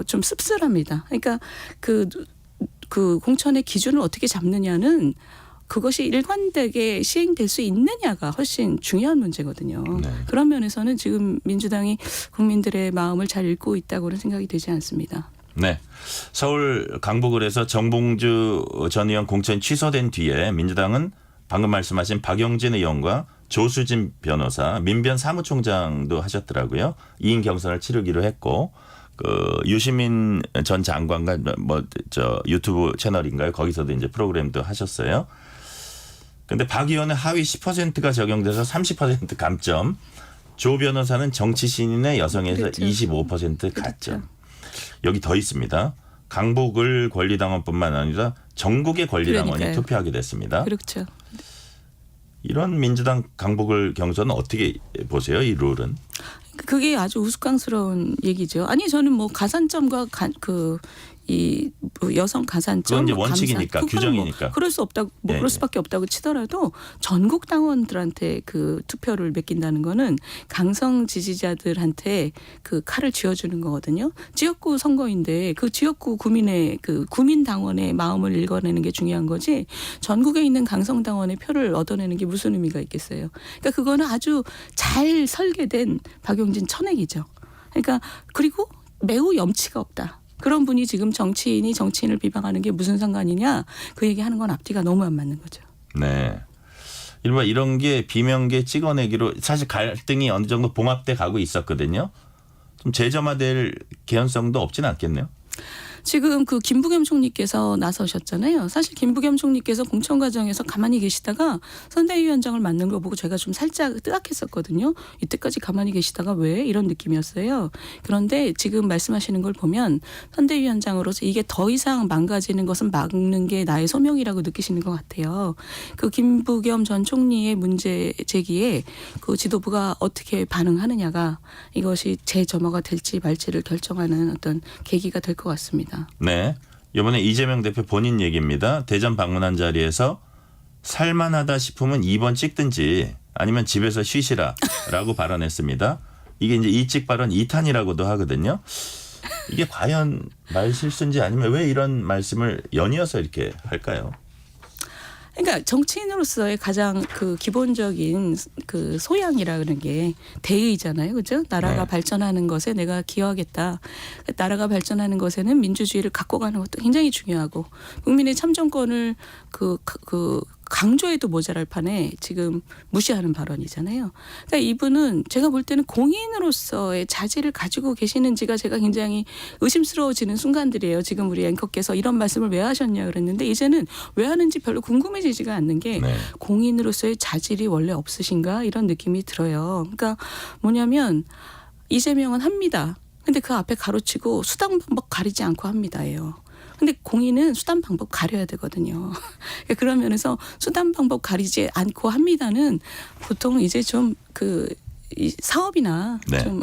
좀 씁쓸합니다. 그러니까 그 공천의 기준을 어떻게 잡느냐는 그것이 일관되게 시행될 수 있느냐가 훨씬 중요한 문제거든요. 네. 그런 면에서는 지금 민주당이 국민들의 마음을 잘 읽고 있다고는 생각이 되지 않습니다. 네. 서울 강북을에서 정봉주 전 의원 공천이 취소된 뒤에 민주당은 방금 말씀하신 박용진 의원과 조수진 변호사, 민변 사무총장도 하셨더라고요. 2인 경선을 치르기로 했고 유시민 전 장관과 유튜브 채널인가요? 거기서도 이제 프로그램도 하셨어요. 근데 박 의원은 하위 10%가 적용돼서 30% 감점. 조 변호사는 정치 신인의 여성에서 그렇죠. 25% 가점. 그렇죠. 여기 더 있습니다. 강북을 권리당원뿐만 아니라 전국의 권리당원이 그러니까요. 투표하게 됐습니다. 그렇죠. 이런 민주당 강북을 경선은 어떻게 보세요? 이 룰은? 그게 아주 우스꽝스러운 얘기죠. 아니 저는 뭐 가산점과 이 여성 가산점 그건 이제 원칙이니까, 감산, 그거는 규정이니까. 뭐 그럴 수 없다고 네, 그럴 수밖에 없다고 치더라도 전국 당원들한테 그 투표를 맡긴다는 거는 강성 지지자들한테 그 칼을 쥐어주는 거거든요. 지역구 선거인데 그 지역구 구민의 그 구민 당원의 마음을 읽어내는 게 중요한 거지. 전국에 있는 강성 당원의 표를 얻어내는 게 무슨 의미가 있겠어요. 그러니까 그거는 아주 잘 설계된 박용진 천액이죠. 그러니까 그리고 매우 염치가 없다. 그런 분이 지금 정치인이 정치인을 비방하는 게 무슨 상관이냐. 그 얘기하는 건 앞뒤가 너무 안 맞는 거죠. 네. 이런 게 비명계 찍어내기로 사실 갈등이 어느 정도 봉합돼 가고 있었거든요. 좀 재점화될 개연성도 없지는 않겠네요. 지금 그 김부겸 총리께서 나서셨잖아요. 사실 김부겸 총리께서 공천 과정에서 가만히 계시다가 선대위원장을 맡는 거 보고 제가 좀 살짝 뜨악했었거든요. 이때까지 가만히 계시다가 왜 이런 느낌이었어요. 그런데 지금 말씀하시는 걸 보면 선대위원장으로서 이게 더 이상 망가지는 것은 막는 게 나의 소명이라고 느끼시는 것 같아요. 그 김부겸 전 총리의 문제 제기에 그 지도부가 어떻게 반응하느냐가 이것이 재점화가 될지 말지를 결정하는 어떤 계기가 될 것 같습니다. 네. 이번에 이재명 대표 본인 얘기입니다. 대전 방문한 자리에서 살만하다 싶으면 2번 찍든지 아니면 집에서 쉬시라라고 발언했습니다. 이게 이제 이찍 발언 2탄이라고도 하거든요. 이게 과연 말 실수인지 아니면 왜 이런 말씀을 연이어서 이렇게 할까요? 그러니까 정치인으로서의 가장 그 기본적인 그 소양이라는 게 대의잖아요. 그죠? 나라가 네. 발전하는 것에 내가 기여하겠다. 나라가 발전하는 것에는 민주주의를 갖고 가는 것도 굉장히 중요하고 국민의 참정권을 강조해도 모자랄 판에 지금 무시하는 발언이잖아요. 그러니까 이분은 제가 볼 때는 공인으로서의 자질을 가지고 계시는지가 제가 굉장히 의심스러워지는 순간들이에요. 지금 우리 앵커께서 이런 말씀을 왜 하셨냐 그랬는데 이제는 왜 하는지 별로 궁금해지지가 않는 게 네. 공인으로서의 자질이 원래 없으신가 이런 느낌이 들어요. 그러니까 뭐냐면 이재명은 합니다. 근데 그 앞에 가로치고 수당 방법 가리지 않고 합니다예요. 근데 공인은 수단 방법 가려야 되거든요. 그런 면에서 수단 방법 가리지 않고 합니다는 보통 이제 좀 이 사업이나 네. 좀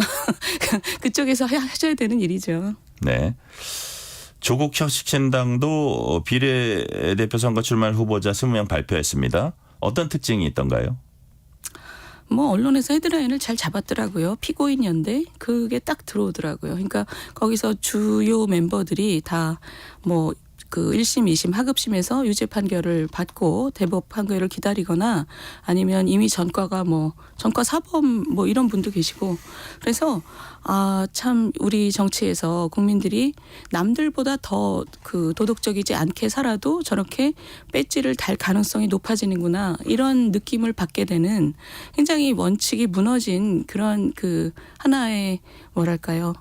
그쪽에서 하셔야 되는 일이죠. 네. 조국 혁신당도 비례대표 선거 출마 후보자 20명 발표했습니다. 어떤 특징이 있던가요? 뭐 언론에서 헤드라인을 잘 잡았더라고요. 피고인 연대 그게 딱 들어오더라고요. 그러니까 거기서 주요 멤버들이 다 뭐 그 1심, 2심, 하급심에서 유죄 판결을 받고 대법 판결을 기다리거나 아니면 이미 전과가 전과 사범 이런 분도 계시고 그래서 참 우리 정치에서 국민들이 남들보다 더 그 도덕적이지 않게 살아도 저렇게 배지를 달 가능성이 높아지는구나 이런 느낌을 받게 되는 굉장히 원칙이 무너진 그런 그 하나의 뭐랄까요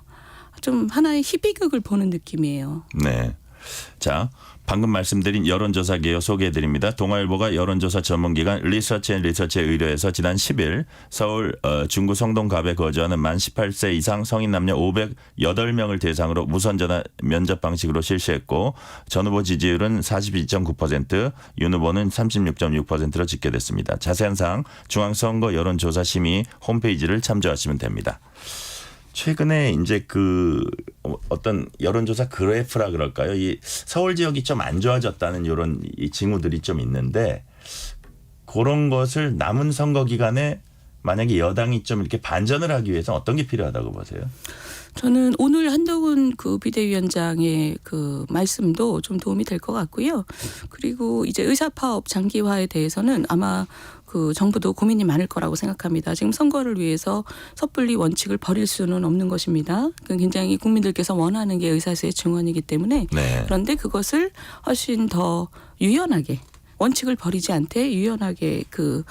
좀 하나의 희비극을 보는 느낌이에요. 네. 자, 방금 말씀드린 여론조사 개요 소개해드립니다. 동아일보가 여론조사 전문기관 리서치앤리서치에 의뢰해서 지난 10일 서울 중구 성동갑에 거주하는 만 18세 이상 성인 남녀 508명을 대상으로 무선전화 면접 방식으로 실시했고 전 후보 지지율은 42.9%, 윤 후보는 36.6%로 집계됐습니다. 자세한 사항 중앙선거 여론조사심의 홈페이지를 참조하시면 됩니다. 최근에 이제 그 어떤 여론조사 그래프라 그럴까요? 이 서울 지역이 좀 안 좋아졌다는 이런 이 징후들이 좀 있는데 그런 것을 남은 선거 기간에 만약에 여당이 좀 이렇게 반전을 하기 위해서 어떤 게 필요하다고 보세요? 저는 오늘 한동훈 그 비대위원장의 그 말씀도 좀 도움이 될 것 같고요. 그리고 이제 의사파업 장기화에 대해서는 아마 그 정부도 고민이 많을 거라고 생각합니다. 지금 선거를 위해서 섣불리 원칙을 버릴 수는 없는 것입니다. 굉장히 국민들께서 원하는 게 의사수의 증언이기 때문에 네. 그런데 그것을 훨씬 더 유연하게 원칙을 버리지 않되 유연하게 그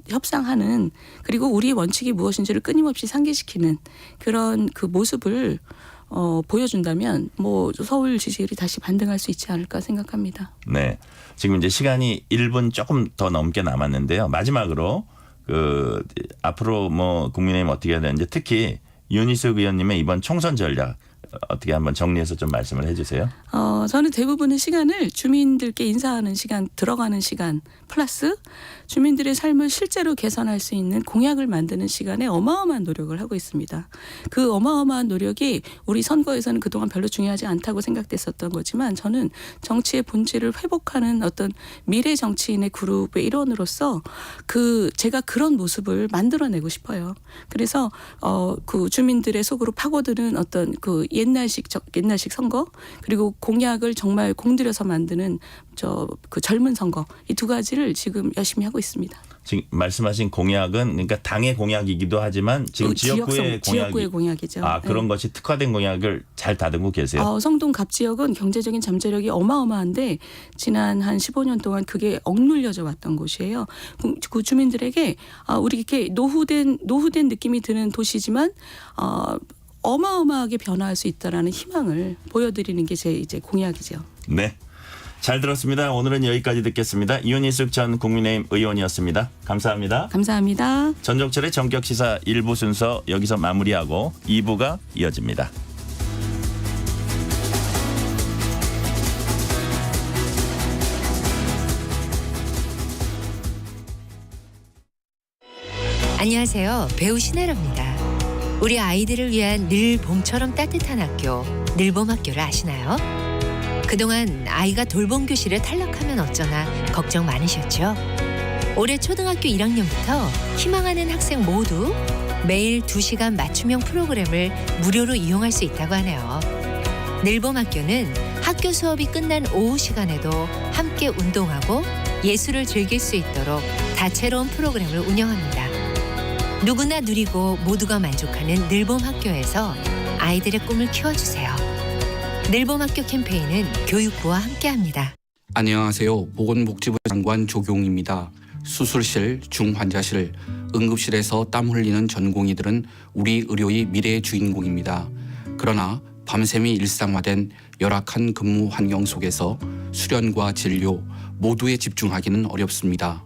협상하는 그리고 우리의 원칙이 무엇인지를 끊임없이 상기시키는 그런 그 모습을 보여준다면 서울 지지율이 다시 반등할 수 있지 않을까 생각합니다. 네. 지금 이제 시간이 1분 조금 더 넘게 남았는데요. 마지막으로 그 앞으로 국민의힘 어떻게 해야 되는지 특히 윤희숙 의원님의 이번 총선 전략 어떻게 한번 정리해서 좀 말씀을 해주세요. 저는 대부분의 시간을 주민들께 인사하는 시간, 들어가는 시간 플러스 주민들의 삶을 실제로 개선할 수 있는 공약을 만드는 시간에 어마어마한 노력을 하고 있습니다. 그 어마어마한 노력이 우리 선거에서는 그동안 별로 중요하지 않다고 생각됐었던 거지만 저는 정치의 본질을 회복하는 어떤 미래 정치인의 그룹의 일원으로서 제가 그런 모습을 만들어내고 싶어요. 그래서 그 주민들의 속으로 파고드는 어떤 그 옛날식 선거 그리고 공약을 정말 공들여서 만드는 그 젊은 선거 이 두 가지를 지금 열심히 하고 있습니다. 지금 말씀하신 공약은 그러니까 당의 공약이기도 하지만 지금 지역구의 공약이죠. 그런 것이 특화된 공약을 잘 다듬고 계세요. 성동 갑 지역은 경제적인 잠재력이 어마어마한데 지난 한 15년 동안 그게 억눌려져 왔던 곳이에요. 그 주민들에게 우리 이렇게 노후된 느낌이 드는 도시지만 어마어마하게 변화할 수 있다라는 희망을 보여드리는 게 제 이제 공약이죠. 네. 잘 들었습니다. 오늘은 여기까지 듣겠습니다. 이윤희숙 전 국민의힘 의원이었습니다. 감사합니다. 감사합니다. 전종철의 전격시사 1부 순서 여기서 마무리하고 2부가 이어집니다. 안녕하세요. 배우 신혜라입니다. 우리 아이들을 위한 늘 봄처럼 따뜻한 학교, 늘봄학교를 아시나요? 그동안 아이가 돌봄 교실에 탈락하면 어쩌나 걱정 많으셨죠? 올해 초등학교 1학년부터 희망하는 학생 모두 매일 2시간 맞춤형 프로그램을 무료로 이용할 수 있다고 하네요. 늘봄학교는 학교 수업이 끝난 오후 시간에도 함께 운동하고 예술을 즐길 수 있도록 다채로운 프로그램을 운영합니다. 누구나 누리고 모두가 만족하는 늘봄학교에서 아이들의 꿈을 키워주세요. 늘봄학교 캠페인은 교육부와 함께합니다. 안녕하세요. 보건복지부 장관 조경입니다. 수술실, 중환자실, 응급실에서 땀 흘리는 전공의들은 우리 의료의 미래의 주인공입니다. 그러나 밤샘이 일상화된 열악한 근무 환경 속에서 수련과 진료 모두에 집중하기는 어렵습니다.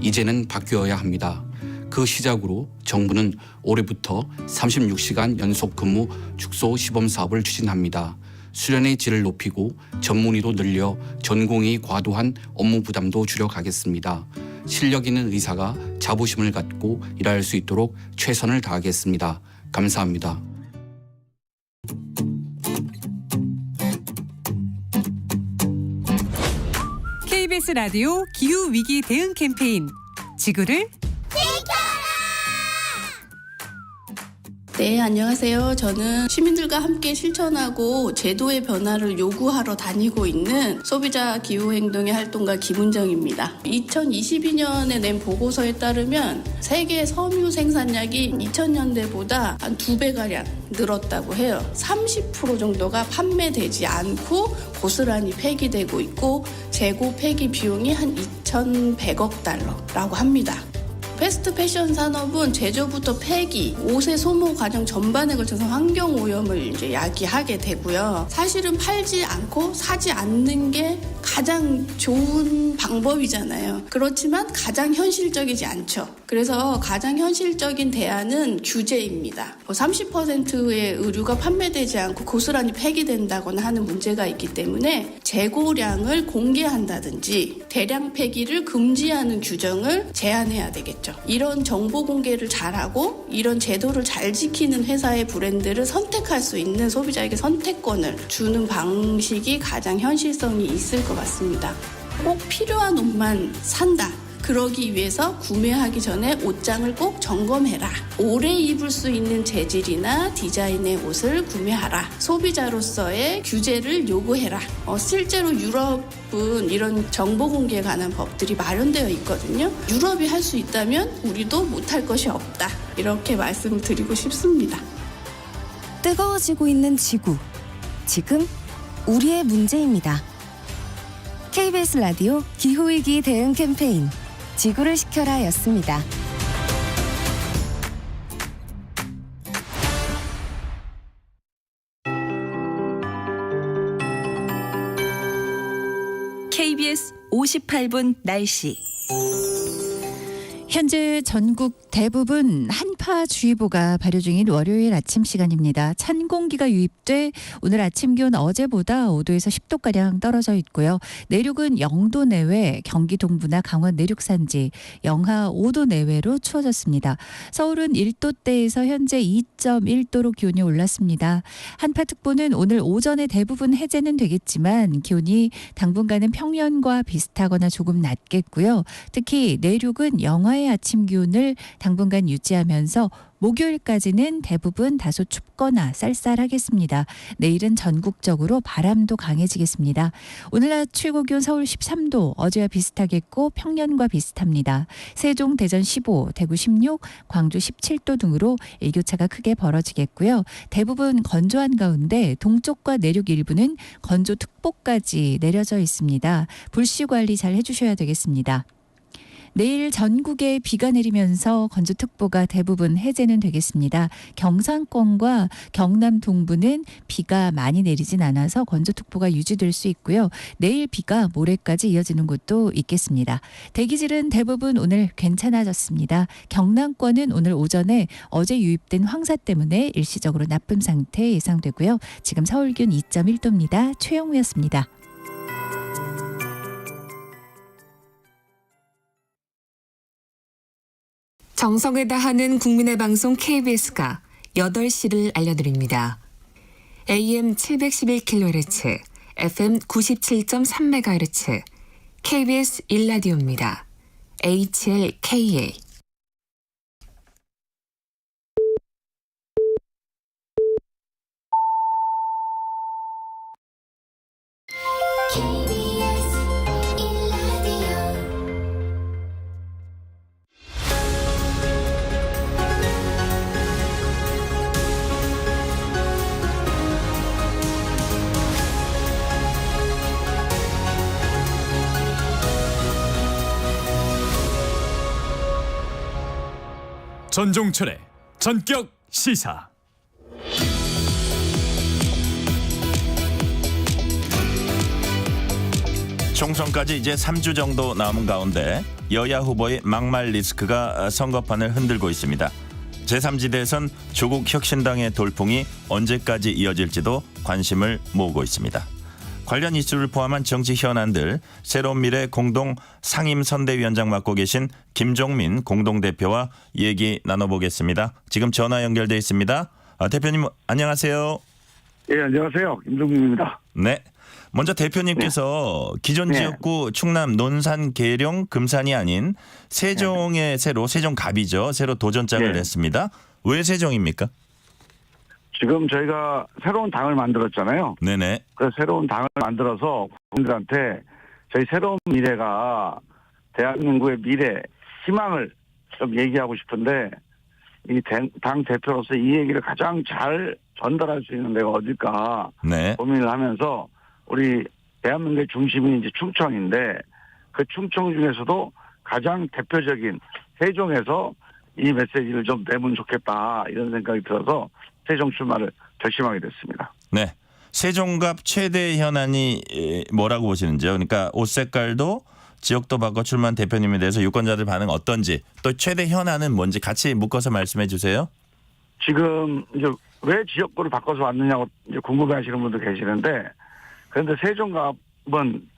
이제는 바뀌어야 합니다. 그 시작으로 정부는 올해부터 36시간 연속 근무 축소 시범 사업을 추진합니다. 수련의 질을 높이고 전문의도 늘려 전공의 과도한 업무 부담도 줄여가겠습니다. 실력 있는 의사가 자부심을 갖고 일할 수 있도록 최선을 다하겠습니다. 감사합니다. KBS 라디오 기후위기 대응 캠페인 지구를 네, 안녕하세요. 저는 시민들과 함께 실천하고 제도의 변화를 요구하러 다니고 있는 소비자 기후행동의 활동가 김은정입니다. 2022년에 낸 보고서에 따르면 세계 섬유 생산량이 2000년대보다 한 2배가량 늘었다고 해요. 30% 정도가 판매되지 않고 고스란히 폐기되고 있고 재고 폐기 비용이 한 2,100억 달러라고 합니다. 패스트 패션 산업은 제조부터 폐기, 옷의 소모 과정 전반에 걸쳐서 환경 오염을 이제 야기하게 되고요. 사실은 팔지 않고 사지 않는 게 가장 좋은 방법이잖아요. 그렇지만 가장 현실적이지 않죠. 그래서 가장 현실적인 대안은 규제입니다. 30%의 의류가 판매되지 않고 고스란히 폐기된다거나 하는 문제가 있기 때문에 재고량을 공개한다든지 대량 폐기를 금지하는 규정을 제한해야 되겠죠. 이런 정보 공개를 잘하고 이런 제도를 잘 지키는 회사의 브랜드를 선택할 수 있는 소비자에게 선택권을 주는 방식이 가장 현실성이 있을 것 같습니다. 꼭 필요한 옷만 산다. 그러기 위해서 구매하기 전에 옷장을 꼭 점검해라. 오래 입을 수 있는 재질이나 디자인의 옷을 구매하라. 소비자로서의 규제를 요구해라. 실제로 유럽은 이런 정보 공개에 관한 법들이 마련되어 있거든요. 유럽이 할 수 있다면 우리도 못할 것이 없다. 이렇게 말씀을 드리고 싶습니다. 뜨거워지고 있는 지구. 지금 우리의 문제입니다. KBS 라디오 기후위기 대응 캠페인 지구를 지켜라 였습니다. KBS 58분 날씨. 현재 전국 대부분 한파주의보가 발효 중인 월요일 아침 시간입니다. 찬 공기가 유입돼 오늘 아침 기온 어제보다 5도에서 10도가량 떨어져 있고요. 내륙은 0도 내외, 경기 동부나 강원 내륙 산지, 영하 5도 내외로 추워졌습니다. 서울은 1도대에서 현재 2.1도로 기온이 올랐습니다. 한파특보는 오늘 오전에 대부분 해제는 되겠지만 기온이 당분간은 평년과 비슷하거나 조금 낮겠고요. 특히 내륙은 영하의 아침 기온을 당분간 유지하면서 목요일까지는 대부분 다소 춥거나 쌀쌀하겠습니다. 내일은 전국적으로 바람도 강해지겠습니다. 오늘 낮 최고 기온 서울 13도, 어제와 비슷하겠고 평년과 비슷합니다. 세종, 대전 15, 대구 16, 광주 17도 등으로 일교차가 크게 벌어지겠고요. 대부분 건조한 가운데 동쪽과 내륙 일부는 건조특보까지 내려져 있습니다. 불씨 관리 잘 해주셔야 되겠습니다. 내일 전국에 비가 내리면서 건조특보가 대부분 해제는 되겠습니다. 경상권과 경남 동부는 비가 많이 내리진 않아서 건조특보가 유지될 수 있고요. 내일 비가 모레까지 이어지는 곳도 있겠습니다. 대기질은 대부분 오늘 괜찮아졌습니다. 경남권은 오늘 오전에 어제 유입된 황사 때문에 일시적으로 나쁨 상태 예상되고요. 지금 서울 기온 2.1도입니다. 최영우였습니다. 정성을 다하는 국민의 방송 KBS가 8시를 알려드립니다. AM 711kHz, FM 97.3MHz, KBS 1라디오입니다. HLKA. 전종철의 전격 시사. 총선까지 이제 3주 정도 남은 가운데 여야 후보의 막말 리스크가 선거판을 흔들고 있습니다. 제3지대에선 조국 혁신당의 돌풍이 언제까지 이어질지도 관심을 모으고 있습니다. 관련 이슈를 포함한 정치 현안들 새로운 미래 공동 상임선대위원장 맡고 계신 김종민 공동대표와 얘기 나눠보겠습니다. 지금 전화 연결돼 있습니다. 대표님 안녕하세요. 예, 안녕하세요. 김종민입니다. 네. 먼저 대표님께서 기존 지역구 충남 논산, 계룡, 금산이 아닌 세종의 새로 세종갑이죠. 새로 도전장을 냈습니다. 왜 세종입니까? 지금 저희가 새로운 당을 만들었잖아요. 네네. 그 새로운 당을 만들어서 국민들한테 저희 새로운 미래가 대한민국의 미래, 희망을 좀 얘기하고 싶은데 이 당 대표로서 이 얘기를 가장 잘 전달할 수 있는 데가 어딜까 고민을 하면서 우리 대한민국의 중심이 이제 충청인데 그 충청 중에서도 가장 대표적인 세종에서 이 메시지를 좀 내면 좋겠다 이런 생각이 들어서 세종 출마를 결심하게 됐습니다. 네. 세종갑 최대 현안이 뭐라고 보시는지요? 그러니까 옷 색깔도 지역도 바꿔 출마한 대표님에 대해서 유권자들 반응 어떤지 또 최대 현안은 뭔지 같이 묶어서 말씀해 주세요. 지금 이제 왜 지역구를 바꿔서 왔느냐고 이제 궁금해하시는 분도 계시는데 그런데 세종갑은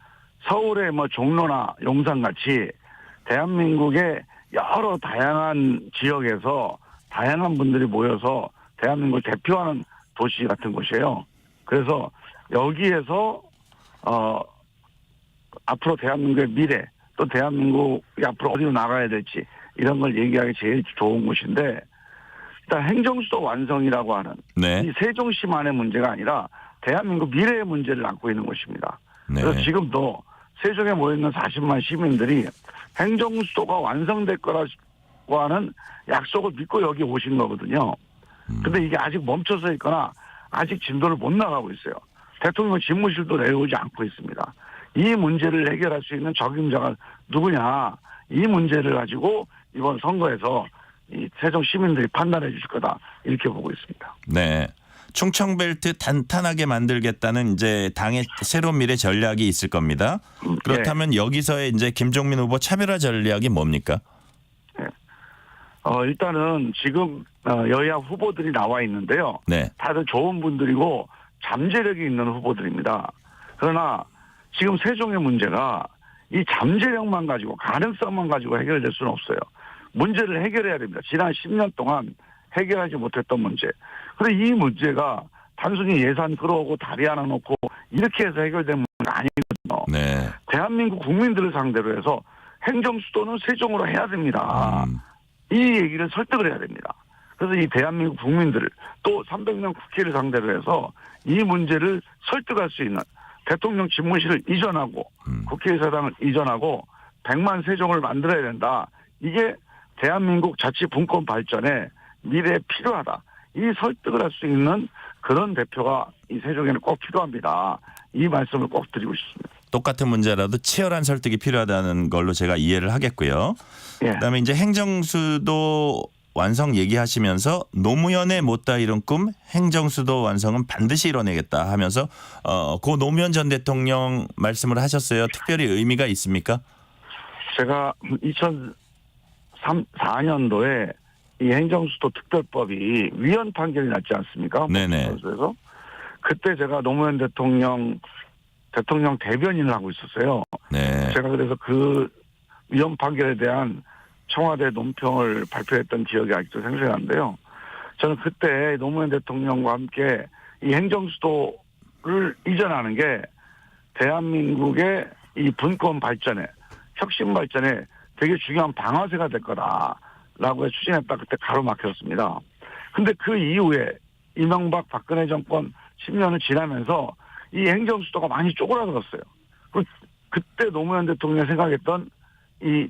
서울의 뭐 종로나 용산같이 대한민국의 여러 다양한 지역에서 다양한 분들이 모여서 대한민국을 대표하는 도시 같은 곳이에요. 그래서 여기에서 앞으로 대한민국의 미래 또 대한민국이 앞으로 어디로 나가야 될지 이런 걸 얘기하기 제일 좋은 곳인데 일단 행정수도 완성이라고 하는 이 세종시만의 문제가 아니라 대한민국 미래의 문제를 안고 있는 곳입니다. 그래서 지금도 세종에 모여있는 40만 시민들이 행정수도가 완성될 거라고 하는 약속을 믿고 여기 오신 거거든요. 근데 이게 아직 멈춰서 있거나 아직 진도를 못 나가고 있어요. 대통령 집무실도 내려오지 않고 있습니다. 이 문제를 해결할 수 있는 적임자가 누구냐. 이 문제를 가지고 이번 선거에서 이 세종 시민들이 판단해 주실 거다. 이렇게 보고 있습니다. 네. 충청벨트 단단하게 만들겠다는 이제 당의 새로운 미래 전략이 있을 겁니다. 그렇다면 여기서의 이제 김종민 후보 차별화 전략이 뭡니까? 일단은 지금 여야 후보들이 나와 있는데요. 다들 좋은 분들이고 잠재력이 있는 후보들입니다. 그러나 지금 세종의 문제가 이 잠재력만 가지고 가능성만 가지고 해결될 수는 없어요. 문제를 해결해야 됩니다. 지난 10년 동안 해결하지 못했던 문제. 그런데 이 문제가 단순히 예산 끌어오고 다리 하나 놓고 이렇게 해서 해결된 문제가 아니거든요. 대한민국 국민들을 상대로 해서 행정수도는 세종으로 해야 됩니다. 이 얘기를 설득을 해야 됩니다. 그래서 이 대한민국 국민들을 또 300명 국회를 상대로 해서 이 문제를 설득할 수 있는 대통령 집무실을 이전하고 국회의사당을 이전하고 100만 세종을 만들어야 된다. 이게 대한민국 자치 분권 발전에 미래에 필요하다. 이 설득을 할 수 있는 그런 대표가 이 세종에는 꼭 필요합니다. 이 말씀을 꼭 드리고 싶습니다. 똑같은 문제라도 치열한 설득이 필요하다는 걸로 제가 이해를 하겠고요. 예. 그다음에 이제 행정수도 완성 얘기하시면서 노무현의 못다 이룬 꿈 행정수도 완성은 반드시 이뤄내겠다 하면서 고 노무현 전 대통령 말씀을 하셨어요. 특별히 의미가 있습니까? 제가 2004년도에 이 행정수도 특별법이 위헌 판결이 났지 않습니까? 네네. 그래서 그때 제가 노무현 대통령 대변인을 하고 있었어요. 네. 제가 그래서 그 위헌 판결에 대한 청와대 논평을 발표했던 기억이 아직도 생생한데요. 저는 그때 노무현 대통령과 함께 이 행정수도를 이전하는 게 대한민국의 이 분권 발전에 혁신 발전에 되게 중요한 방아쇠가 될 거다라고 추진했다. 그때 가로막혔습니다. 근데 그 이후에 이명박 박근혜 정권 10년을 지나면서 이 행정수도가 많이 쪼그라들었어요. 그때 노무현 대통령이 생각했던 이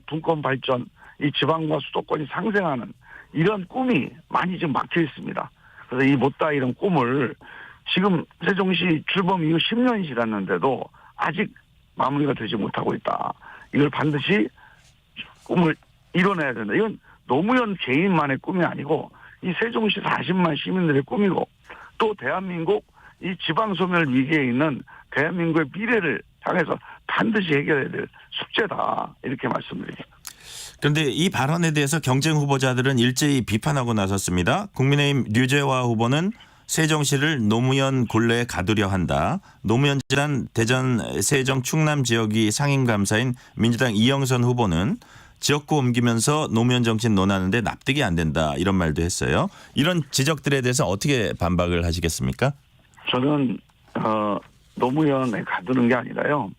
분권 발전, 이 지방과 수도권이 상생하는 이런 꿈이 많이 지금 막혀 있습니다. 그래서 이 못다 이런 꿈을 지금 세종시 출범 이후 10년이 지났는데도 아직 마무리가 되지 못하고 있다. 이걸 반드시 꿈을 이뤄내야 된다. 이건 노무현 개인만의 꿈이 아니고 이 세종시 40만 시민들의 꿈이고 또 대한민국 이 지방소멸 위기에 있는 대한민국의 미래를 향해서 반드시 해결해야 될 숙제다. 이렇게 말씀드립니다. 그런데 이 발언에 대해서 경쟁 후보자들은 일제히 비판하고 나섰습니다. 국민의힘 류재화 후보는 세종시를 노무현 굴레에 가두려 한다. 노무현 지난 대전 세종 충남 지역이 상임감사인 민주당 이영선 후보는 지역구 옮기면서 노무현 정치인 논하는데 납득이 안 된다. 이런 말도 했어요. 이런 지적들에 대해서 어떻게 반박을 하시겠습니까? 저는 노무현에 가두는 게 아니라요.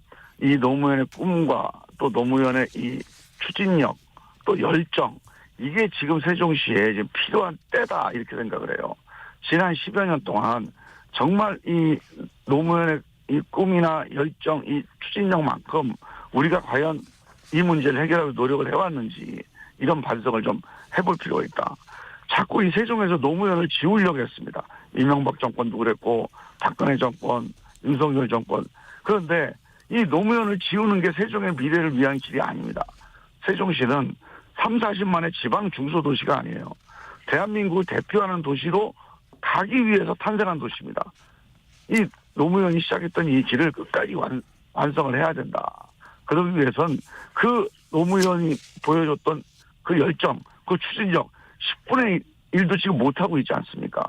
이 노무현의 꿈과 또 노무현의 이 추진력 또 열정 이게 지금 세종시에 지금 필요한 때다 이렇게 생각을 해요. 지난 10여 년 동안 정말 이 노무현의 이 꿈이나 열정 이 추진력만큼 우리가 과연 이 문제를 해결하기 노력을 해왔는지 이런 반성을 좀 해볼 필요가 있다. 자꾸 이 세종에서 노무현을 지우려고 했습니다. 이명박 정권도 그랬고 박근혜 정권, 윤석열 정권. 그런데 이 노무현을 지우는 게 세종의 미래를 위한 길이 아닙니다. 세종시는 3, 40만의 지방 중소도시가 아니에요. 대한민국을 대표하는 도시로 가기 위해서 탄생한 도시입니다. 이 노무현이 시작했던 이 길을 끝까지 완성을 해야 된다. 그러기 위해선 그 노무현이 보여줬던 그 열정, 그 추진력 10분의 1도 지금 못하고 있지 않습니까?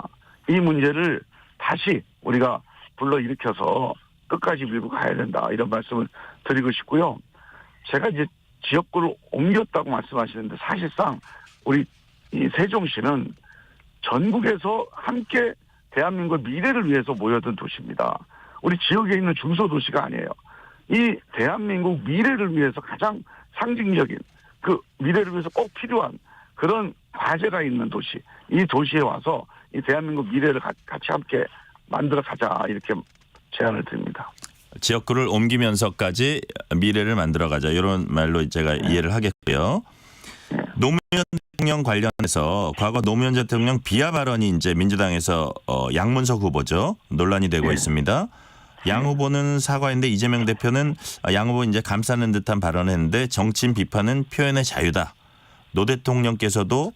이 문제를 다시 우리가 불러일으켜서 끝까지 밀고 가야 된다. 이런 말씀을 드리고 싶고요. 제가 이제 지역구를 옮겼다고 말씀하시는데 사실상 우리 이 세종시는 전국에서 함께 대한민국의 미래를 위해서 모여든 도시입니다. 우리 지역에 있는 중소도시가 아니에요. 이 대한민국 미래를 위해서 가장 상징적인 그 미래를 위해서 꼭 필요한 그런 과제가 있는 도시. 이 도시에 와서 이 대한민국 미래를 같이 함께 만들어 가자 이렇게 제안을 드립니다. 지역구를 옮기면서까지 미래를 만들어가자 이런 말로 제가 이해를 하겠고요. 노무현 대통령 관련해서 과거 노무현 대통령 비하 발언이 이제 민주당에서 양문석 후보죠. 논란이 되고 있습니다. 양 후보는 사과했는데 이재명 대표는 양 후보 이제 감싸는 듯한 발언을 했는데 정치인 비판은 표현의 자유다. 노 대통령께서도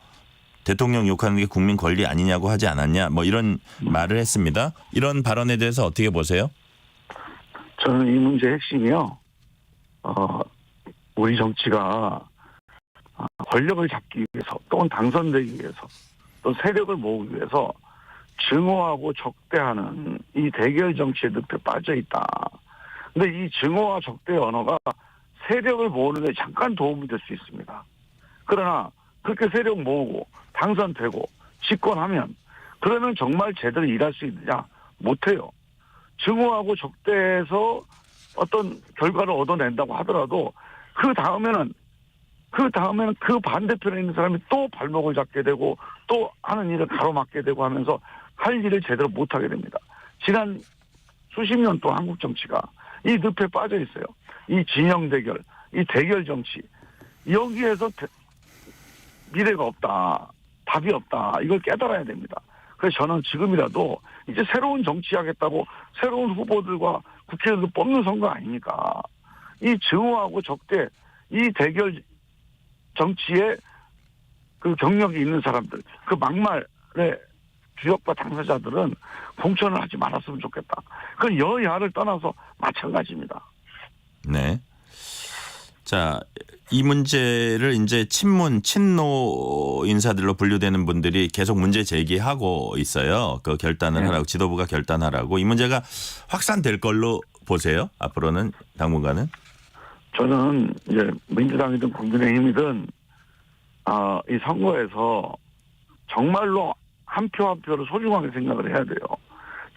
대통령 욕하는 게 국민 권리 아니냐고 하지 않았냐. 뭐 이런 말을 했습니다. 이런 발언에 대해서 어떻게 보세요? 저는 이 문제의 핵심이요. 우리 정치가 권력을 잡기 위해서 또는 당선되기 위해서 또 세력을 모으기 위해서 증오하고 적대하는 이 대결 정치의 늪에 빠져 있다. 근데 이 증오와 적대의 언어가 세력을 모으는 데 잠깐 도움이 될 수 있습니다. 그러나 그렇게 세력 모으고 당선되고 집권하면 그러면 정말 제대로 일할 수 있느냐? 못해요. 증오하고 적대해서 어떤 결과를 얻어낸다고 하더라도 그 다음에는 그 반대편에 있는 사람이 또 발목을 잡게 되고 또 하는 일을 가로막게 되고 하면서 할 일을 제대로 못하게 됩니다. 지난 수십 년 동안 한국 정치가 이 늪에 빠져 있어요. 이 진영 대결, 이 대결 정치 여기에서 미래가 없다. 답이 없다. 이걸 깨달아야 됩니다. 그래서 저는 지금이라도 이제 새로운 정치하겠다고 새로운 후보들과 국회의원을 뽑는 선거 아닙니까? 이 증오하고 적대, 이 대결 정치에 그 경력이 있는 사람들, 그 막말의 주역과 당사자들은 공천을 하지 말았으면 좋겠다. 그건 여야를 떠나서 마찬가지입니다. 네. 자, 이 문제를 이제 친노 인사들로 분류되는 분들이 계속 문제 제기하고 있어요. 그 결단을 네. 하라고, 지도부가 결단하라고. 이 문제가 확산될 걸로 보세요? 앞으로는 당분간은? 저는 이제 민주당이든 국민의힘이든 이 선거에서 정말로 한 표 한 표를 소중하게 생각을 해야 돼요.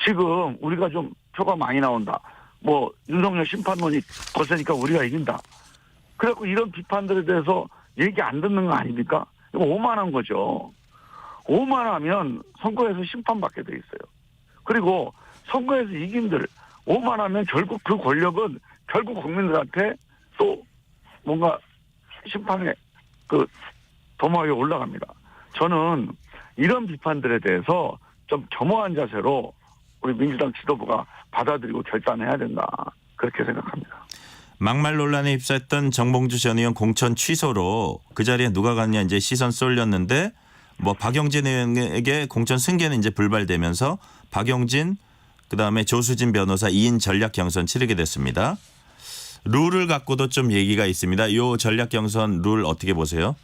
지금 우리가 좀 표가 많이 나온다. 뭐 윤석열 심판론이 거세니까 우리가 이긴다. 그래갖고 이런 비판들에 대해서 얘기 안 듣는 거 아닙니까? 이거 오만한 거죠. 오만하면 선거에서 심판받게 돼 있어요. 그리고 선거에서 이긴들 오만하면 결국 그 권력은 결국 국민들한테 또 뭔가 심판의 그 도마 위에 올라갑니다. 저는 이런 비판들에 대해서 좀 겸허한 자세로 우리 민주당 지도부가 받아들이고 결단해야 된다. 그렇게 생각합니다. 막말 논란에 휩싸였던 정봉주 전 의원 공천 취소로 그 자리에 누가 갔냐 이제 시선 쏠렸는데 뭐 박용진 의원에게 공천 승계는 이제 불발되면서 박용진 그다음에 조수진 변호사 2인 전략 경선 치르게 됐습니다. 룰을 갖고도 좀 얘기가 있습니다. 이 전략 경선 룰 어떻게 보세요?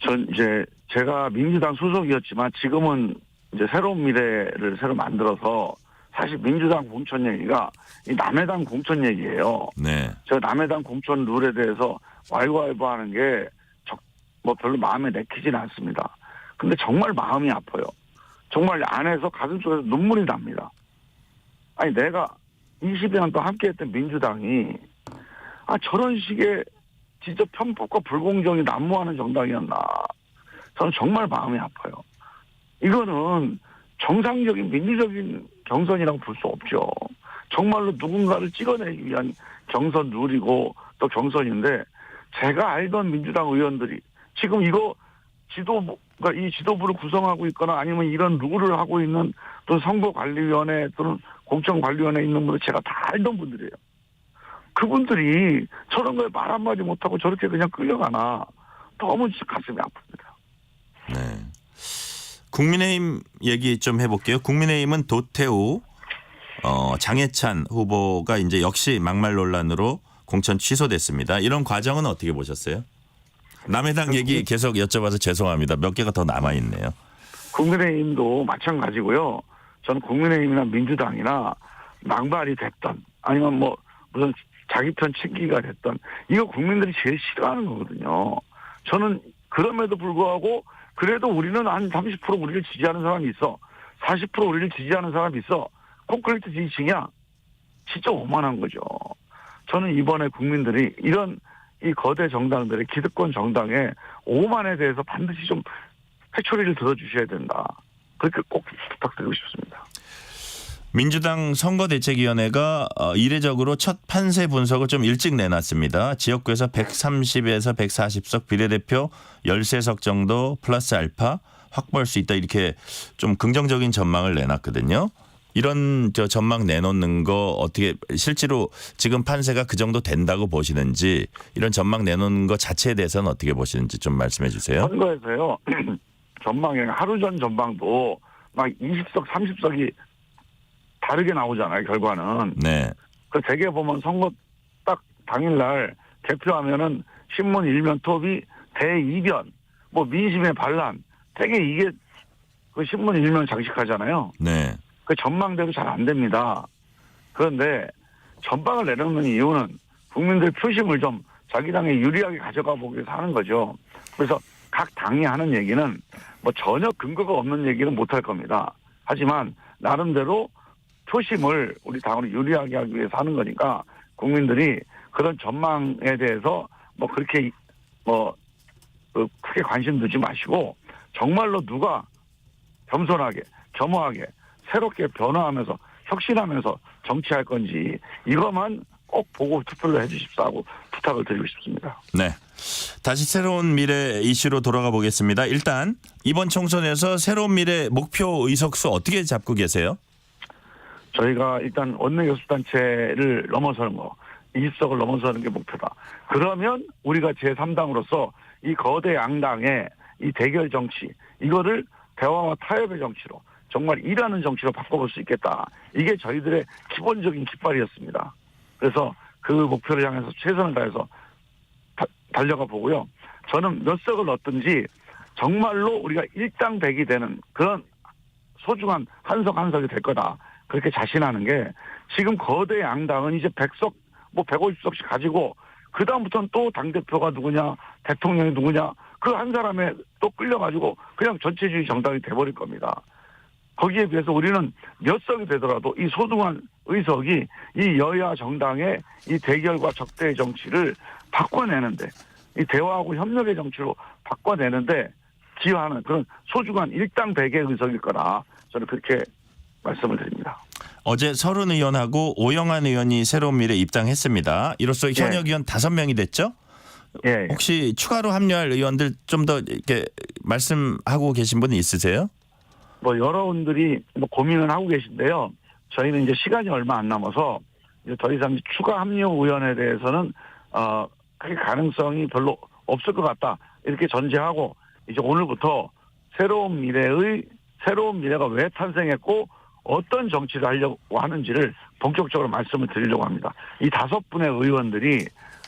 전 이제 제가 민주당 소속이었지만 지금은 이제 새로운 미래를 새로 만들어서 사실 민주당 공천 얘기가 이 남해당 공천 얘기예요. 네. 저 남해당 공천 룰에 대해서 와이와이브 하는 게 뭐 별로 마음에 내키진 않습니다. 근데 정말 마음이 아파요. 정말 안에서 가슴 속에서 눈물이 납니다. 아니 내가 20여 년 동안 함께했던 민주당이 저런 식의 진짜 편법과 불공정이 난무하는 정당이었나. 저는 정말 마음이 아파요. 이거는 정상적인 민주적인 경선이라고 볼 수 없죠. 정말로 누군가를 찍어내기 위한 경선 룰이고 또 경선인데 제가 알던 민주당 의원들이 지금 이거 지도부가 이 지도부를 구성하고 있거나 아니면 이런 룰을 하고 있는 또 선거관리위원회 또는 공천관리위원회에 있는 분들 제가 다 알던 분들이에요. 그분들이 저런 거에 말 한마디 못하고 저렇게 그냥 끌려가나 너무 가슴이 아픕니다. 네. 국민의힘 얘기 좀 해볼게요. 국민의힘은 도태우, 장해찬 후보가 이제 역시 막말 논란으로 공천 취소됐습니다. 이런 과정은 어떻게 보셨어요? 남해당 얘기 계속 여쭤봐서 죄송합니다. 몇 개가 더 남아있네요. 국민의힘도 마찬가지고요. 저는 국민의힘이나 민주당이나 막말이 됐던 아니면 뭐 무슨 자기 편 챙기기가 됐던 이거 국민들이 제일 싫어하는 거거든요. 저는 그럼에도 불구하고 그래도 우리는 한 30% 우리를 지지하는 사람이 있어. 40% 우리를 지지하는 사람이 있어. 콘크리트 지지층이야. 진짜 오만한 거죠. 저는 이번에 국민들이 이런 이 거대 정당들의 기득권 정당의 오만에 대해서 반드시 좀 회초리를 들어주셔야 된다. 그렇게 꼭 부탁드리고 싶습니다. 민주당 선거대책위원회가 이례적으로 첫 판세 분석을 좀 일찍 내놨습니다. 지역구에서 130에서 140석 비례대표 13석 정도 플러스 알파 확보할 수 있다 이렇게 좀 긍정적인 전망을 내놨거든요. 이런 전망 내놓는 거 어떻게 실제로 지금 판세가 그 정도 된다고 보시는지 이런 전망 내놓는 거 자체에 대해서는 어떻게 보시는지 좀 말씀해 주세요. 선거에서요. 전망에 하루 전 전망도 막 20석 30석이 다르게 나오잖아요. 결과는. 네. 그 대개 보면 선거 딱 당일날 개표하면은 신문 일면 톱이 대이변 뭐 민심의 반란 되게 이게 그 신문 일면 장식하잖아요. 네. 그 전망대로 잘 안 됩니다. 그런데 전망을 내놓는 이유는 국민들 표심을 좀 자기 당에 유리하게 가져가 보기 위해서 하는 거죠. 그래서 각 당이 하는 얘기는 뭐 전혀 근거가 없는 얘기는 못할 겁니다. 하지만 나름대로 표심을 우리 당으로 유리하게 하기 위해서 하는 거니까 국민들이 그런 전망에 대해서 뭐 그렇게 뭐 크게 관심 두지 마시고 정말로 누가 겸손하게 겸허하게 새롭게 변화하면서 혁신하면서 정치할 건지 이것만 꼭 보고 투표를 해 주십사 하고 부탁을 드리고 싶습니다. 네. 다시 새로운 미래 이슈로 돌아가 보겠습니다. 일단 이번 총선에서 새로운 미래 목표 의석수 어떻게 잡고 계세요? 저희가 일단 원내교섭단체를 넘어서는 거, 20석을 넘어서는 게 목표다. 그러면 우리가 제3당으로서 이 거대 양당의 이 대결 정치, 이거를 대화와 타협의 정치로, 정말 일하는 정치로 바꿔볼 수 있겠다. 이게 저희들의 기본적인 깃발이었습니다. 그래서 그 목표를 향해서 최선을 다해서 달려가 보고요. 저는 몇 석을 얻든지 정말로 우리가 일당백이 되는 그런 소중한 한 석 한 석이 될 거다. 그렇게 자신하는 게, 지금 거대 양당은 이제 100석, 뭐 150석씩 가지고 그다음부터는 또 당대표가 누구냐, 대통령이 누구냐, 그 한 사람에 또 끌려가지고 그냥 전체주의 정당이 돼버릴 겁니다. 거기에 비해서 우리는 몇 석이 되더라도 이 소중한 의석이 이 여야 정당의 이 대결과 적대의 정치를 바꿔내는데, 이 대화하고 협력의 정치로 바꿔내는데 기여하는 그런 소중한 일당백의 의석일 거라 저는 그렇게 말씀을 드립니다. 어제 서른 의원하고 오영환 의원이 새로운 미래 입당했습니다. 이로써 현역 의원 5명이 됐죠? 예. 혹시 추가로 합류할 의원들 좀 더 이렇게 말씀하고 계신 분이 있으세요? 뭐 여러분들이 뭐 고민을 하고 계신데요. 저희는 이제 시간이 얼마 안 남아서 이제 더 이상 추가 합류 의원에 대해서는 크게 가능성이 별로 없을 것 같다. 이렇게 전제하고 이제 오늘부터 새로운 미래가 왜 탄생했고 어떤 정치를 하려고 하는지를 본격적으로 말씀을 드리려고 합니다. 이 5분의 의원들이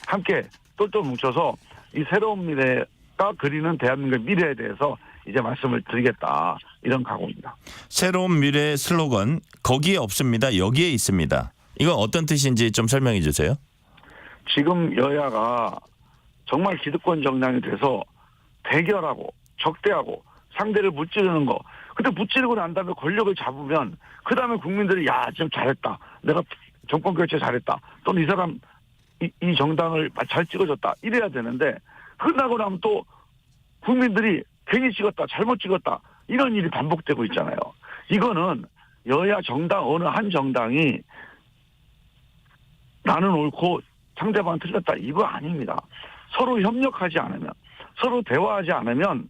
함께 똘똘 뭉쳐서 이 새로운 미래가 그리는 대한민국의 미래에 대해서 이제 말씀을 드리겠다. 이런 각오입니다. 새로운 미래의 슬로건 거기에 없습니다. 여기에 있습니다. 이건 어떤 뜻인지 좀 설명해 주세요. 지금 여야가 정말 기득권 정당이 돼서 대결하고 적대하고 상대를 무찌르는 거. 근데 무찌르고 난 다음에 권력을 잡으면 그 다음에 국민들이 야, 좀 잘했다. 내가 정권 교체 잘했다. 또는 이 사람 이 정당을 잘 찍어줬다. 이래야 되는데 끝나고 나면 또 국민들이 괜히 찍었다. 잘못 찍었다. 이런 일이 반복되고 있잖아요. 이거는 여야 정당 어느 한 정당이 나는 옳고 상대방은 틀렸다. 이거 아닙니다. 서로 협력하지 않으면, 서로 대화하지 않으면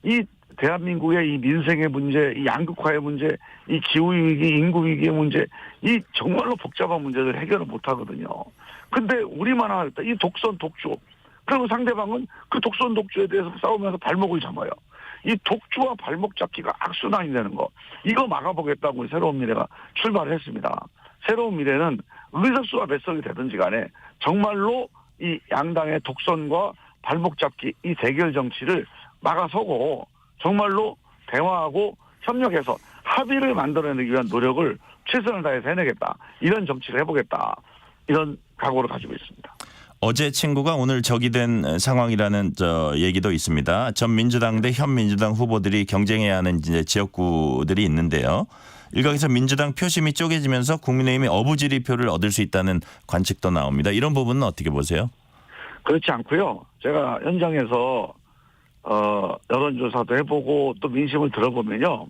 이 대한민국의 이 민생의 문제, 이 양극화의 문제, 이 기후위기, 인구위기의 문제, 이 정말로 복잡한 문제를 해결을 못하거든요. 근데 우리만 하겠다. 이 독선, 독주. 그리고 상대방은 그 독선, 독주에 대해서 싸우면서 발목을 잡아요. 이 독주와 발목 잡기가 악순환이 되는 거. 이거 막아보겠다고 새로운 미래가 출발을 했습니다. 새로운 미래는 의석수가 몇 석이 되든지 간에 정말로 이 양당의 독선과 발목 잡기, 이 대결 정치를 막아서고 정말로 대화하고 협력해서 합의를 만들어내기 위한 노력을 최선을 다해서 해내겠다. 이런 정치를 해보겠다. 이런 각오를 가지고 있습니다. 어제 친구가 오늘 적이 된 상황이라는 얘기도 있습니다. 전 민주당 대 현 민주당 후보들이 경쟁해야 하는 이제 지역구들이 있는데요. 일각에서 민주당 표심이 쪼개지면서 국민의힘이 어부지리표를 얻을 수 있다는 관측도 나옵니다. 이런 부분은 어떻게 보세요? 그렇지 않고요. 제가 현장에서 여론조사도 해보고 또 민심을 들어보면요.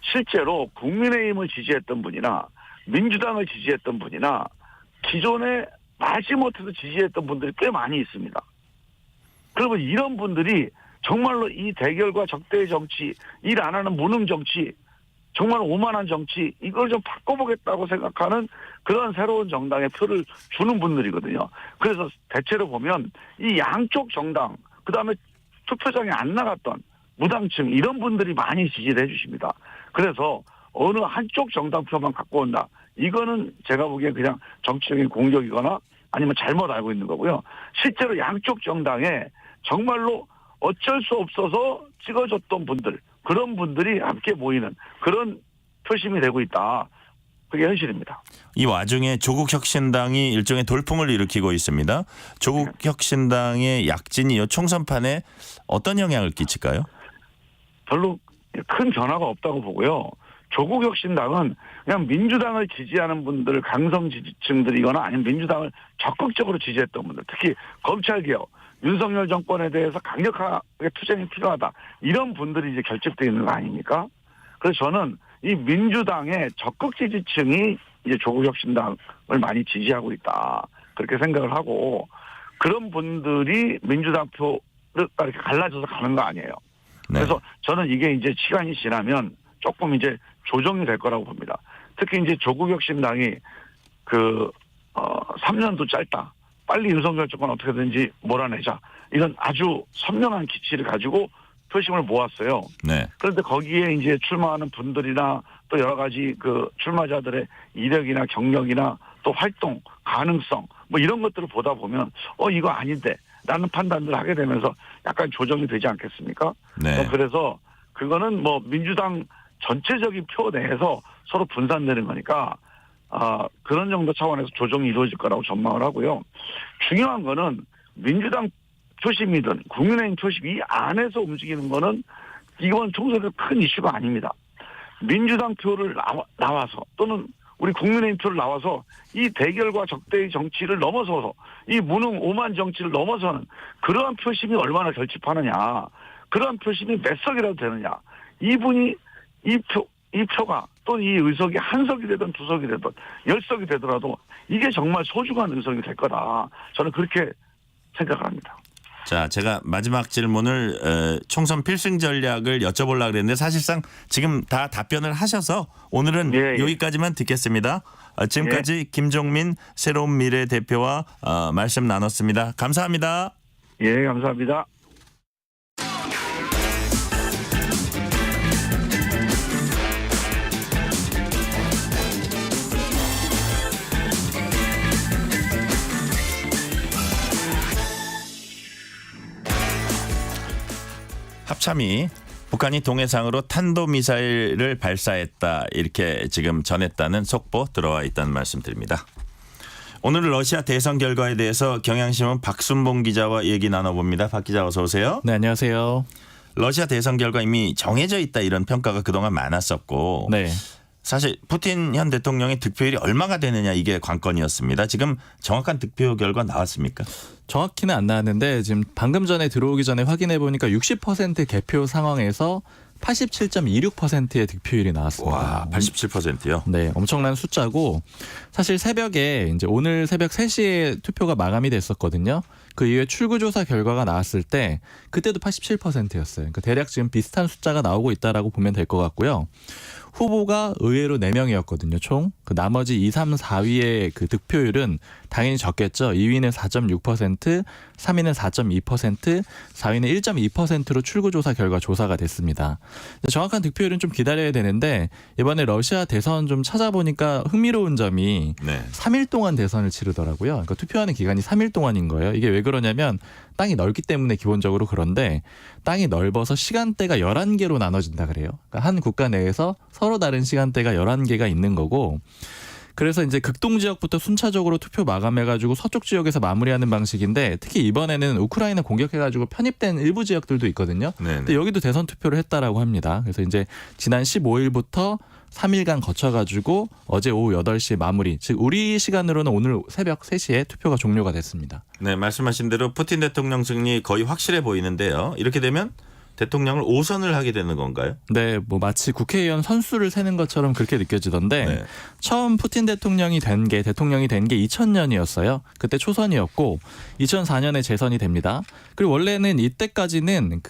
실제로 국민의힘을 지지했던 분이나 민주당을 지지했던 분이나 기존에 마지못해서 지지했던 분들이 꽤 많이 있습니다. 그러면 이런 분들이 정말로 이 대결과 적대의 정치, 일 안 하는 무능 정치, 정말 오만한 정치, 이걸 좀 바꿔보겠다고 생각하는 그런 새로운 정당에 표를 주는 분들이거든요. 그래서 대체로 보면 이 양쪽 정당, 그다음에 투표장에 안 나갔던 무당층 이런 분들이 많이 지지를 해주십니다. 그래서 어느 한쪽 정당표만 갖고 온다. 이거는 제가 보기엔 그냥 정치적인 공격이거나 아니면 잘못 알고 있는 거고요. 실제로 양쪽 정당에 정말로 어쩔 수 없어서 찍어줬던 분들, 그런 분들이 함께 모이는 그런 표심이 되고 있다. 그게 현실입니다. 이 와중에 조국혁신당이 일종의 돌풍을 일으키고 있습니다. 조국혁신당의 약진이 이 총선판에 어떤 영향을 끼칠까요? 별로 큰 변화가 없다고 보고요. 조국혁신당은 그냥 민주당을 지지하는 분들, 강성 지지층들이거나 아니면 민주당을 적극적으로 지지했던 분들, 특히 검찰개혁, 윤석열 정권에 대해서 강력하게 투쟁이 필요하다. 이런 분들이 이제 결집되어 있는 거 아닙니까? 그래서 저는 이 민주당의 적극 지지층이 이제 조국혁신당을 많이 지지하고 있다. 그렇게 생각을 하고 그런 분들이 민주당 표를 이렇게 갈라져서 가는 거 아니에요. 네. 그래서 저는 이게 이제 시간이 지나면 조금 이제 조정이 될 거라고 봅니다. 특히 이제 조국혁신당이 3년도 짧다. 빨리 윤석열 정권 어떻게든지 몰아내자. 이런 아주 선명한 기치를 가지고 표심을 모았어요. 네. 그런데 거기에 이제 출마하는 분들이나 또 여러 가지 출마자들의 이력이나 경력이나 또 활동 가능성 뭐 이런 것들을 보다 보면 이거 아닌데 라는 판단을 하게 되면서 약간 조정이 되지 않겠습니까? 네. 그래서 그거는 뭐 민주당 전체적인 표 내에서 서로 분산되는 거니까 그런 정도 차원에서 조정이 이루어질 거라고 전망을 하고요. 중요한 거는 민주당 표심이든 국민의힘 표심 이 안에서 움직이는 거는 이번 총선에서 큰 이슈가 아닙니다. 민주당 표를 나와서 또는 우리 국민의힘 표를 나와서 이 대결과 적대의 정치를 넘어서서 이 무능 오만 정치를 넘어서는 그러한 표심이 얼마나 결집하느냐. 그러한 표심이 몇 석이라도 되느냐. 이분이 이 표가 또는 이 의석이 한 석이 되든 두 석이 되든 10석이 되더라도 이게 정말 소중한 의석이 될 거다. 저는 그렇게 생각을 합니다. 자, 제가 마지막 질문을 총선 필승 전략을 여쭤보려고 그랬는데 사실상 지금 다 답변을 하셔서 오늘은 여기까지만 듣겠습니다. 지금까지 김종민 새로운 미래 대표와 말씀 나눴습니다. 감사합니다. 예, 감사합니다. 합참이 북한이 동해상으로 탄도미사일을 발사했다 이렇게 지금 전했다는 속보 들어와 있다는 말씀드립니다. 오늘 러시아 대선 결과에 대해서 경향신문 박순봉 기자와 얘기 나눠봅니다. 박 기자 어서 오세요. 네, 안녕하세요. 러시아 대선 결과 이미 정해져 있다 이런 평가가 그동안 많았었고 네. 사실 푸틴 현 대통령의 득표율이 얼마가 되느냐 이게 관건이었습니다. 지금 정확한 득표 결과 나왔습니까? 정확히는 안 나왔는데 지금 방금 전에 들어오기 전에 확인해 보니까 60% 개표 상황에서 87.26%의 득표율이 나왔습니다. 와, 87%요? 네, 엄청난 숫자고 사실 새벽에 이제 오늘 새벽 3시에 투표가 마감이 됐었거든요. 그 이후에 출구조사 결과가 나왔을 때 그때도 87%였어요. 그러니까 대략 지금 비슷한 숫자가 나오고 있다라고 보면 될 것 같고요. 후보가 의외로 4명이었거든요. 총. 그 나머지 2, 3, 4위의 그 득표율은 당연히 적겠죠. 2위는 4.6%, 3위는 4.2%, 4위는 1.2%로 출구조사 결과 조사가 됐습니다. 정확한 득표율은 좀 기다려야 되는데 이번에 러시아 대선 좀 찾아보니까 흥미로운 점이 3일 동안 대선을 치르더라고요. 그러니까 투표하는 기간이 3일 동안인 거예요. 이게 왜 그러냐면 땅이 넓기 때문에 기본적으로 그런데 땅이 넓어서 시간대가 11개로 나눠진다 그래요. 그러니까 한 국가 내에서 서로 다른 시간대가 11개가 있는 거고 그래서 이제 극동 지역부터 순차적으로 투표 마감해가지고 서쪽 지역에서 마무리하는 방식인데 특히 이번에는 우크라이나 공격해가지고 편입된 일부 지역들도 있거든요. 근데 여기도 대선 투표를 했다라고 합니다. 그래서 이제 지난 15일부터 3일간 거쳐가지고 어제 오후 8시에 마무리. 즉 우리 시간으로는 오늘 새벽 3시에 투표가 종료가 됐습니다. 네, 말씀하신 대로 푸틴 대통령 승리 거의 확실해 보이는데요. 이렇게 되면 대통령을 5선을 하게 되는 건가요? 네, 뭐 마치 국회의원 선수를 세는 것처럼 그렇게 느껴지던데 처음 푸틴 대통령이 된 게 2000년이었어요. 그때 초선이었고 2004년에 재선이 됩니다. 그리고 원래는 이때까지는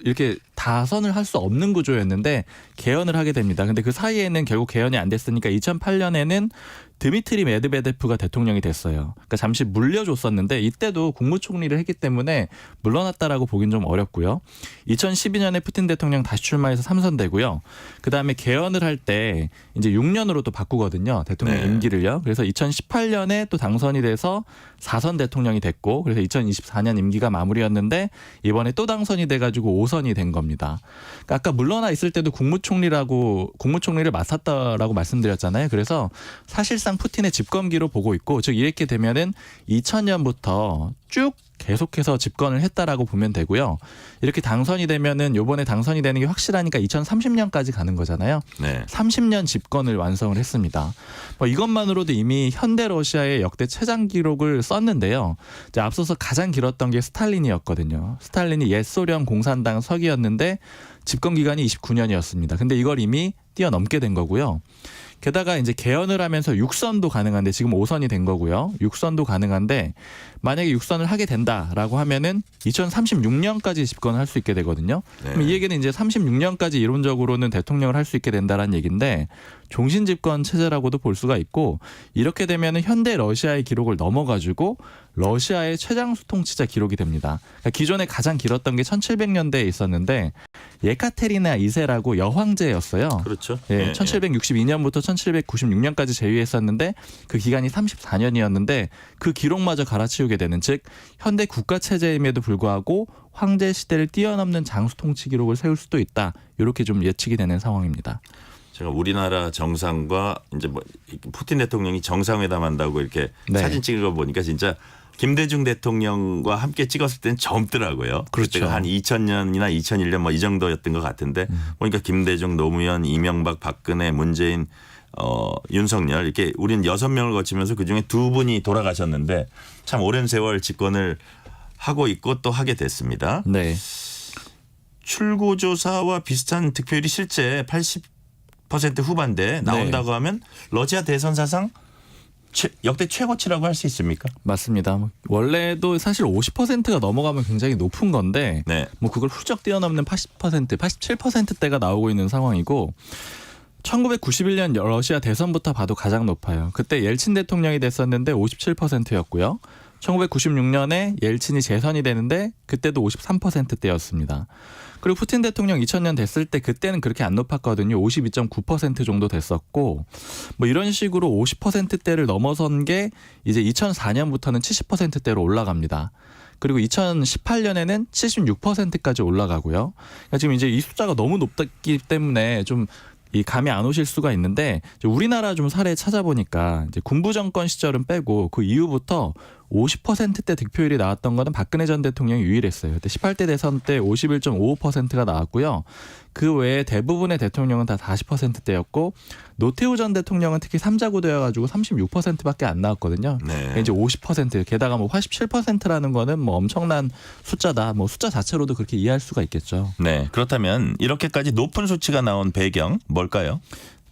이렇게 다선을 할 수 없는 구조였는데 개헌을 하게 됩니다. 근데 그 사이에는 결국 개헌이 안 됐으니까 2008년에는 드미트리 메드베데프가 대통령이 됐어요. 그러니까 잠시 물려줬었는데 이때도 국무총리를 했기 때문에 물러났다라고 보긴 좀 어렵고요. 2012년에 푸틴 대통령 다시 출마해서 3선되고요. 그다음에 개헌을 할 때 이제 6년으로 또 바꾸거든요. 대통령 임기를요. 그래서 2018년에 또 당선이 돼서 4선 대통령이 됐고 그래서 2024년 임기가 마무리였는데 이번에 또 당선이 돼가지고 5선이 된 겁니다. 그러니까 아까 물러나 있을 때도 국무총리를 맡았다라고 말씀드렸잖아요. 그래서 사실상 푸틴의 집권기로 보고 있고 즉 이렇게 되면은 2000년부터 쭉 계속해서 집권을 했다라고 보면 되고요. 이렇게 당선이 되면은 요번에 당선이 되는 게 확실하니까 2030년까지 가는 거잖아요. 30년 집권을 완성을 했습니다. 뭐 이것만으로도 이미 현대 러시아의 역대 최장 기록을 썼는데요. 이제 앞서서 가장 길었던 게 스탈린이었거든요. 스탈린이 옛 소련 공산당 서기였는데 집권 기간이 29년이었습니다. 근데 이걸 이미 뛰어넘게 된 거고요. 게다가 이제 개헌을 하면서 6선도 가능한데 지금 5선이 된 거고요. 6선도 가능한데 만약에 6선을 하게 된다라고 하면은 2036년까지 집권을 할 수 있게 되거든요. 그럼 이 얘기는 이제 36년까지 이론적으로는 대통령을 할 수 있게 된다라는 얘기인데 종신 집권 체제라고도 볼 수가 있고 이렇게 되면은 현대 러시아의 기록을 넘어가지고 러시아의 최장수 통치자 기록이 됩니다. 그러니까 기존에 가장 길었던 게 1700년대에 있었는데 예카테리나 2세라고 여황제였어요. 그렇죠. 예, 1762년부터 1796년까지 재위했었는데 그 기간이 34년이었는데 그 기록마저 갈아치우게 되는 즉 현대 국가 체제임에도 불구하고 황제 시대를 뛰어넘는 장수 통치 기록을 세울 수도 있다. 이렇게 좀 예측이 되는 상황입니다. 제가 우리나라 정상과 이제 뭐 푸틴 대통령이 정상회담 한다고 이렇게 사진 찍은 거 보니까 진짜 김대중 대통령과 함께 찍었을 때는 젊더라고요. 그렇죠. 그때가 한 2000년이나 2001년 뭐 이 정도였던 것 같은데 보니까 김대중, 노무현, 이명박, 박근혜, 문재인, 윤석열 이렇게 우리는 6명을 거치면서 그중에 2분이 돌아가셨는데 참 오랜 세월 집권을 하고 있고 또 하게 됐습니다. 네. 출구조사와 비슷한 득표율이 실제 80% 후반대 나온다고 하면 러시아 대선 사상 역대 최고치라고 할 수 있습니까? 맞습니다. 원래도 사실 50%가 넘어가면 굉장히 높은 건데 뭐 그걸 훌쩍 뛰어넘는 80%, 87%대가 나오고 있는 상황이고 1991년 러시아 대선부터 봐도 가장 높아요. 그때 옐친 대통령이 됐었는데 57%였고요. 1996년에 옐친이 재선이 되는데 그때도 53%대였습니다. 그리고 푸틴 대통령 2000년 됐을 때 그때는 그렇게 안 높았거든요. 52.9% 정도 됐었고 뭐 이런 식으로 50%대를 넘어선 게 이제 2004년부터는 70%대로 올라갑니다. 그리고 2018년에는 76%까지 올라가고요. 그러니까 지금 이제 이 숫자가 너무 높기 때문에 좀 이 감이 안 오실 수가 있는데 우리나라 좀 사례 찾아보니까 이제 군부 정권 시절은 빼고 그 이후부터 50%대 득표율이 나왔던 거는 박근혜 전 대통령이 유일했어요. 그때 18대 대선 때 51.55%가 나왔고요. 그 외에 대부분의 대통령은 다 40%대였고 노태우 전 대통령은 특히 3자구도여가지고 36%밖에 안 나왔거든요. 이제 50% 게다가 뭐 87%라는 거는 뭐 엄청난 숫자다. 뭐 숫자 자체로도 그렇게 이해할 수가 있겠죠. 네. 그렇다면 이렇게까지 높은 수치가 나온 배경 뭘까요?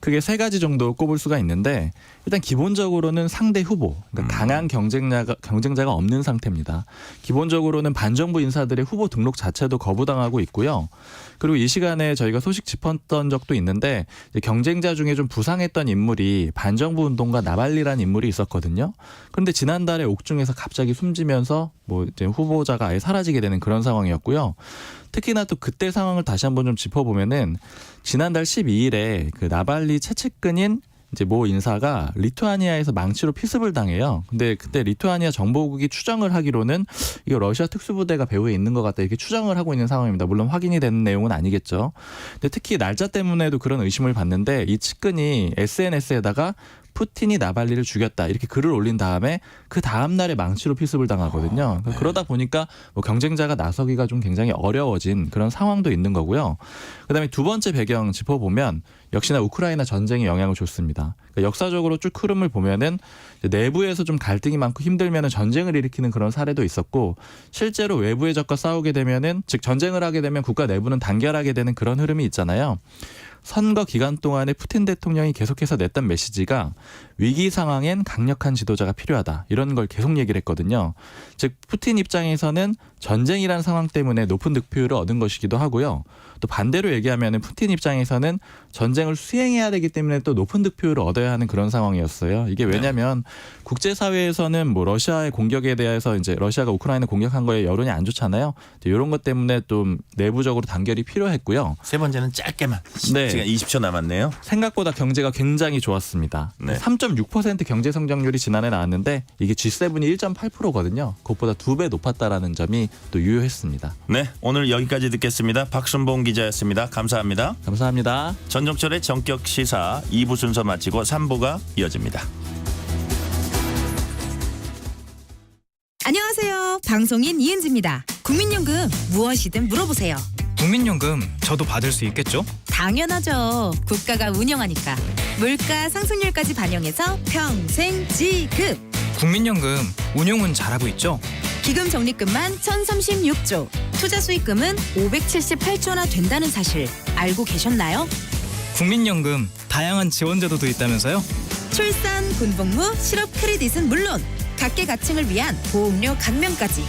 크게 3가지 정도 꼽을 수가 있는데 일단 기본적으로는 상대 후보, 그러니까 강한 경쟁자가 없는 상태입니다. 기본적으로는 반정부 인사들의 후보 등록 자체도 거부당하고 있고요. 그리고 이 시간에 저희가 소식 짚었던 적도 있는데 경쟁자 중에 좀 부상했던 인물이 반정부 운동가 나발리라는 인물이 있었거든요. 그런데 지난달에 옥중에서 갑자기 숨지면서 뭐 이제 후보자가 아예 사라지게 되는 그런 상황이었고요. 특히나 또 그때 상황을 다시 한번 좀 짚어보면은 지난달 12일에 그 나발리 최측근인 이제 모 인사가 리투아니아에서 망치로 피습을 당해요. 근데 그때 리투아니아 정보국이 추정을 하기로는 이거 러시아 특수부대가 배후에 있는 것 같다 이렇게 추정을 하고 있는 상황입니다. 물론 확인이 되는 내용은 아니겠죠. 근데 특히 날짜 때문에도 그런 의심을 받는데 이 측근이 SNS에다가 푸틴이 나발리를 죽였다 이렇게 글을 올린 다음에 그 다음 날에 망치로 피습을 당하거든요. 그러다 보니까 뭐 경쟁자가 나서기가 좀 굉장히 어려워진 그런 상황도 있는 거고요. 그다음에 두 번째 배경 짚어보면 역시나 우크라이나 전쟁이 영향을 줬습니다. 그러니까 역사적으로 쭉 흐름을 보면은 내부에서 좀 갈등이 많고 힘들면은 전쟁을 일으키는 그런 사례도 있었고 실제로 외부의 적과 싸우게 되면은 즉 전쟁을 하게 되면 국가 내부는 단결하게 되는 그런 흐름이 있잖아요. 선거 기간 동안에 푸틴 대통령이 계속해서 냈던 메시지가 위기 상황엔 강력한 지도자가 필요하다. 이런 걸 계속 얘기를 했거든요. 즉 푸틴 입장에서는 전쟁이라는 상황 때문에 높은 득표율을 얻은 것이기도 하고요. 또 반대로 얘기하면 푸틴 입장에서는 전쟁을 수행해야 되기 때문에 또 높은 득표율을 얻어야 하는 그런 상황이었어요. 이게 왜냐하면 국제사회에서는 뭐 러시아의 공격에 대해서 이제 러시아가 우크라이나 공격한 거에 여론이 안 좋잖아요. 이런 것 때문에 좀 내부적으로 단결이 필요했고요. 세 번째는 짧게만. 지금 20초 남았네요. 생각보다 경제가 굉장히 좋았습니다. 3.6% 경제 성장률이 지난해 나왔는데 이게 G7이 1.8%거든요. 그것보다 2배 높았다라는 점이 또 유효했습니다. 네, 오늘 여기까지 듣겠습니다. 박순봉 기자였습니다. 감사합니다. 감사합니다. 전종철의 전격 시사 2부 순서 마치고 3부가 이어집니다. 안녕하세요. 방송인 이은지입니다. 국민연금 무엇이든 물어보세요. 국민연금 저도 받을 수 있겠죠? 당연하죠. 국가가 운영하니까. 물가 상승률까지 반영해서 평생 지급. 국민연금 운용은 잘하고 있죠? 기금 적립금만 1,036조, 투자 수익금은 578조나 된다는 사실 알고 계셨나요? 국민연금 다양한 지원 제도도 있다면서요? 출산, 군복무, 실업 크레딧은 물론 각계각층을 위한 보험료 감면까지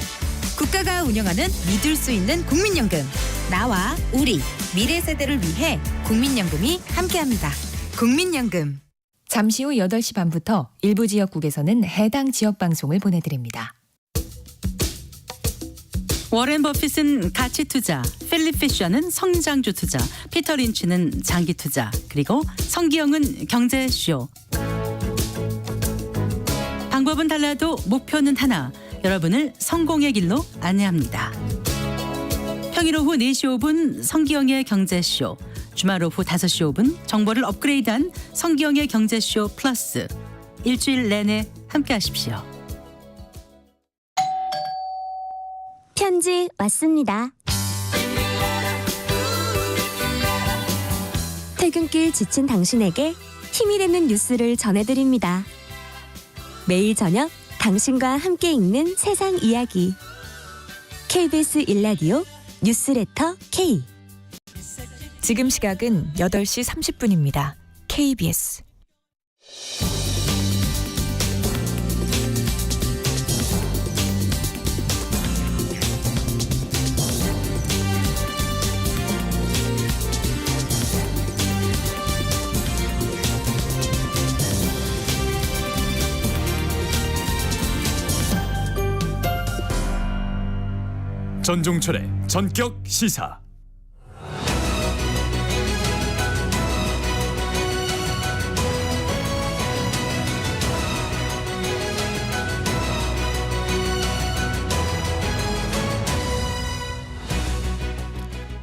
국가가 운영하는 믿을 수 있는 국민연금. 나와 우리 미래 세대를 위해 국민연금이 함께합니다. 국민연금. 잠시 후 8시 반부터 일부 지역국에서는 해당 지역 방송을 보내드립니다. 워렌 버핏은 가치 투자, 필립 피셔는 성장주 투자, 피터 린치는 장기 투자, 그리고 성기영은 경제쇼. 방법은 달라도 목표는 하나. 여러분을 성공의 길로 안내합니다. 평일 오후 4시 5분 성기영의 경제쇼. 주말 오후 5시 5분 정보를 업그레이드한 성기영의 경제쇼 플러스. 일주일 내내 함께 하십시오. 편지 왔습니다. 퇴근길 지친 당신에게 힘이 되는 뉴스를 전해드립니다. 매일 저녁 당신과 함께 읽는 세상 이야기. KBS 1라디오 뉴스레터 K. 지금 시각은 8시 30분입니다. KBS. 전종철의 전격 시사.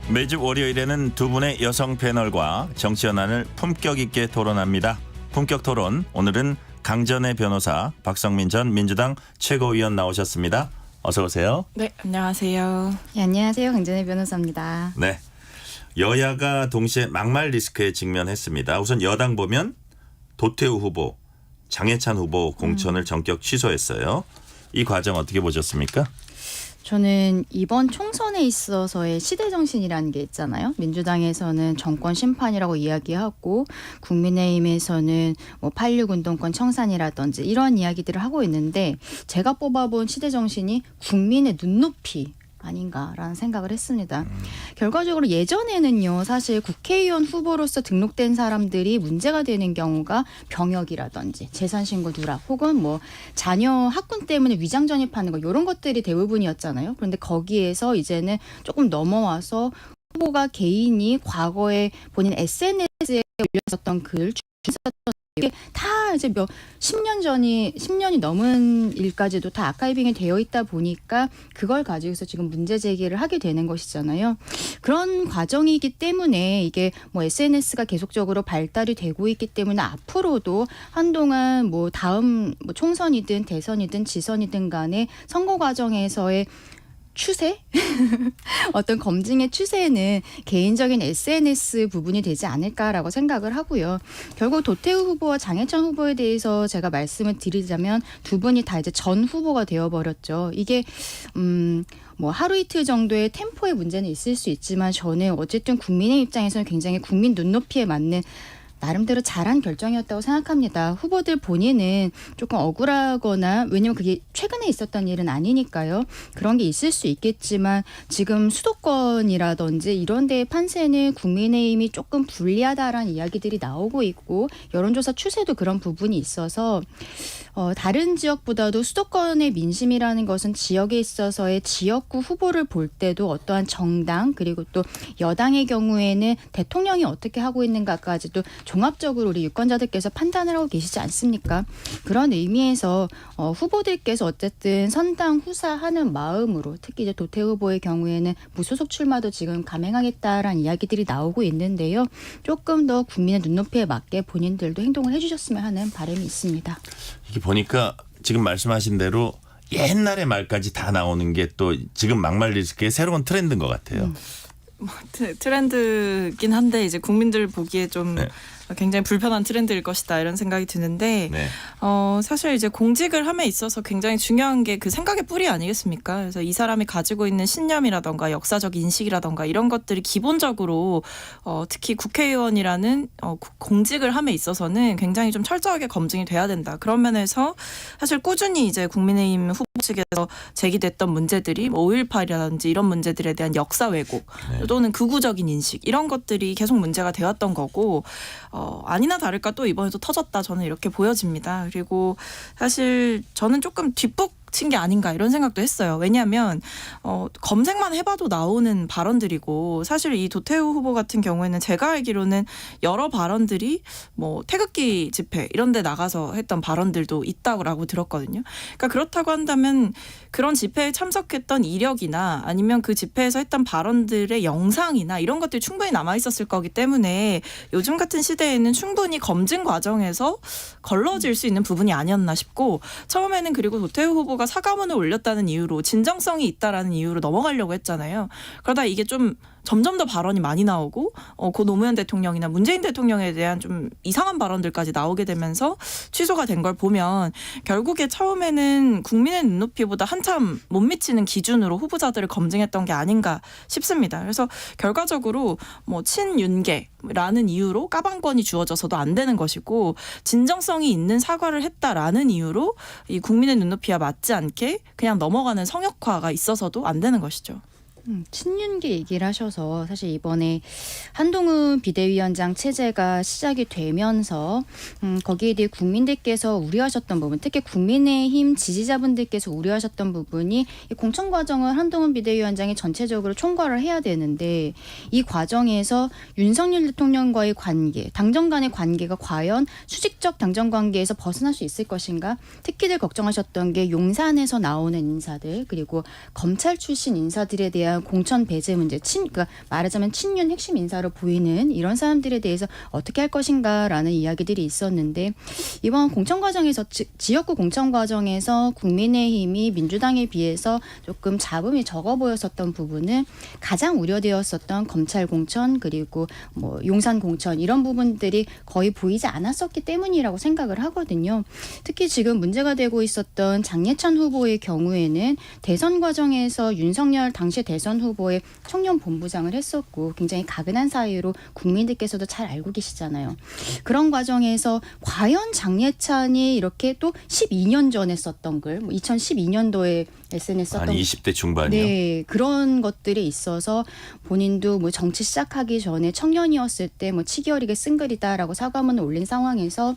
매주 월요일에는 두 분의 여성 패널과 정치 현안을 품격 있게 토론합니다. 품격 토론, 오늘은 강전의 변호사 박성민 전 민주당 최고위원 나오셨습니다. 어서 오세요. 네, 안녕하세요. 네, 안녕하세요. 강전의 변호사입니다. 네, 여야가 동시에 막말 리스크에 직면했습니다. 우선 여당 보면 도태우 후보, 장해찬 후보 공천을 전격 취소했어요. 이 과정 어떻게 보셨습니까? 저는 이번 총선에 있어서의 시대정신이라는 게 있잖아요. 민주당에서는 정권 심판이라고 이야기하고 국민의힘에서는 뭐 8.6 운동권 청산이라든지 이런 이야기들을 하고 있는데 제가 뽑아본 시대정신이 국민의 눈높이 아닌가라는 생각을 했습니다. 결과적으로 예전에는요, 사실 국회의원 후보로서 등록된 사람들이 문제가 되는 경우가 병역이라든지 재산신고 누락 혹은 뭐 자녀 학군 때문에 위장 전입하는 거 이런 것들이 대부분이었잖아요. 그런데 거기에서 이제는 조금 넘어와서 후보가 개인이 과거에 본인 SNS에 올렸었던 글, 이게 다 이제 10년이 넘은 일까지도 다 아카이빙이 되어 있다 보니까 그걸 가지고서 지금 문제 제기를 하게 되는 것이잖아요. 그런 과정이기 때문에 이게 뭐 SNS가 계속적으로 발달이 되고 있기 때문에 앞으로도 한동안 뭐 다음 뭐 총선이든 대선이든 지선이든 간에 선거 과정에서의 추세? 어떤 검증의 추세는 개인적인 SNS 부분이 되지 않을까라고 생각을 하고요. 결국 도태우 후보와 장해찬 후보에 대해서 제가 말씀을 드리자면 두 분이 다 이제 전 후보가 되어버렸죠. 이게 뭐 하루 이틀 정도의 템포의 문제는 있을 수 있지만 저는 어쨌든 국민의 입장에서는 굉장히 국민 눈높이에 맞는 나름대로 잘한 결정이었다고 생각합니다. 후보들 본인은 조금 억울하거나 왜냐면 그게 최근에 있었던 일은 아니니까요. 그런 게 있을 수 있겠지만 지금 수도권이라든지 이런 데의 판세는 국민의힘이 조금 불리하다라는 이야기들이 나오고 있고 여론조사 추세도 그런 부분이 있어서 다른 지역보다도 수도권의 민심이라는 것은 지역에 있어서의 지역구 후보를 볼 때도 어떠한 정당 그리고 또 여당의 경우에는 대통령이 어떻게 하고 있는가까지도 종합적으로 우리 유권자들께서 판단을 하고 계시지 않습니까? 그런 의미에서 후보들께서 어쨌든 선당 후사하는 마음으로 특히 이제 도태우 후보의 경우에는 무소속 출마도 지금 감행하겠다라는 이야기들이 나오고 있는데요. 조금 더 국민의 눈높이에 맞게 본인들도 행동을 해주셨으면 하는 바람이 있습니다. 이게 보니까 지금 말씀하신 대로 옛날의 말까지 다 나오는 게 또 지금 막말 리스크의 새로운 트렌드인 것 같아요. 트렌드긴 한데 이제 국민들 보기에 좀 굉장히 불편한 트렌드일 것이다 이런 생각이 드는데 네. 사실 이제 공직을 함에 있어서 굉장히 중요한 게 그 생각의 뿌리 아니겠습니까? 그래서 이 사람이 가지고 있는 신념이라던가 역사적 인식이라던가 이런 것들이 기본적으로 특히 국회의원이라는 공직을 함에 있어서는 굉장히 좀 철저하게 검증이 돼야 된다. 그런 면에서 사실 꾸준히 이제 국민의힘 후보 측에서 제기됐던 문제들이 5.18이라든지 이런 문제들에 대한 역사 왜곡 또는 극우적인 인식 이런 것들이 계속 문제가 되었던 거고 아니나 다를까 또 이번에도 터졌다 저는 이렇게 보여집니다. 그리고 사실 저는 조금 뒷북 친 게 아닌가 이런 생각도 했어요. 왜냐하면 검색만 해봐도 나오는 발언들이고 사실 이 도태우 후보 같은 경우에는 제가 알기로는 여러 발언들이 뭐 태극기 집회 이런 데 나가서 했던 발언들도 있다고 들었거든요. 그러니까 그렇다고 한다면 그런 집회에 참석했던 이력이나 아니면 그 집회에서 했던 발언들의 영상이나 이런 것들이 충분히 남아있었을 거기 때문에 요즘 같은 시대에는 충분히 검증 과정에서 걸러질 수 있는 부분이 아니었나 싶고 처음에는 그리고 도태우 후보가 사과문을 올렸다는 이유로 진정성이 있다라는 이유로 넘어가려고 했잖아요. 그러다 이게 좀 점점 더 발언이 많이 나오고 고 노무현 대통령이나 문재인 대통령에 대한 좀 이상한 발언들까지 나오게 되면서 취소가 된 걸 보면 결국에 처음에는 국민의 눈높이보다 한참 못 미치는 기준으로 후보자들을 검증했던 게 아닌가 싶습니다. 그래서 결과적으로 뭐 친윤계라는 이유로 까방권이 주어져서도 안 되는 것이고 진정성이 있는 사과를 했다라는 이유로 이 국민의 눈높이와 맞지 않게 그냥 넘어가는 성역화가 있어서도 안 되는 것이죠. 친윤계 얘기를 하셔서 사실 이번에 한동훈 비대위원장 체제가 시작이 되면서 거기에 대해 국민들께서 우려하셨던 부분, 특히 국민의힘 지지자분들께서 우려하셨던 부분이 이 공천 과정을 한동훈 비대위원장이 전체적으로 총괄을 해야 되는데 이 과정에서 윤석열 대통령과의 관계, 당정 간의 관계가 과연 수직적 당정 관계에서 벗어날 수 있을 것인가? 특히들 걱정하셨던 게 용산에서 나오는 인사들 그리고 검찰 출신 인사들에 대한 공천 배제 문제, 그러니까 말하자면 친윤 핵심 인사로 보이는 이런 사람들에 대해서 어떻게 할 것인가라는 이야기들이 있었는데 이번 공천 과정에서 지역구 공천 과정에서 국민의힘이 민주당에 비해서 조금 잡음이 적어 보였었던 부분은 가장 우려되었었던 검찰 공천 그리고 뭐 용산 공천 이런 부분들이 거의 보이지 않았었기 때문이라고 생각을 하거든요. 특히 지금 문제가 되고 있었던 장예찬 후보의 경우에는 대선 과정에서 윤석열 당시 대선 후보의 청년 본부장을 했었고 굉장히 가근한 사이로 국민들께서도 잘 알고 계시잖아요. 그런 과정에서 과연 장예찬이 이렇게 또 12년 전에 썼던 글, 뭐 2012년도에 SNS 썼던 한 20대 중반이요. 네, 그런 것들이 있어서 본인도 뭐 정치 시작하기 전에 청년이었을 때 뭐 치기 어리게 쓴 글이다라고 사과문을 올린 상황에서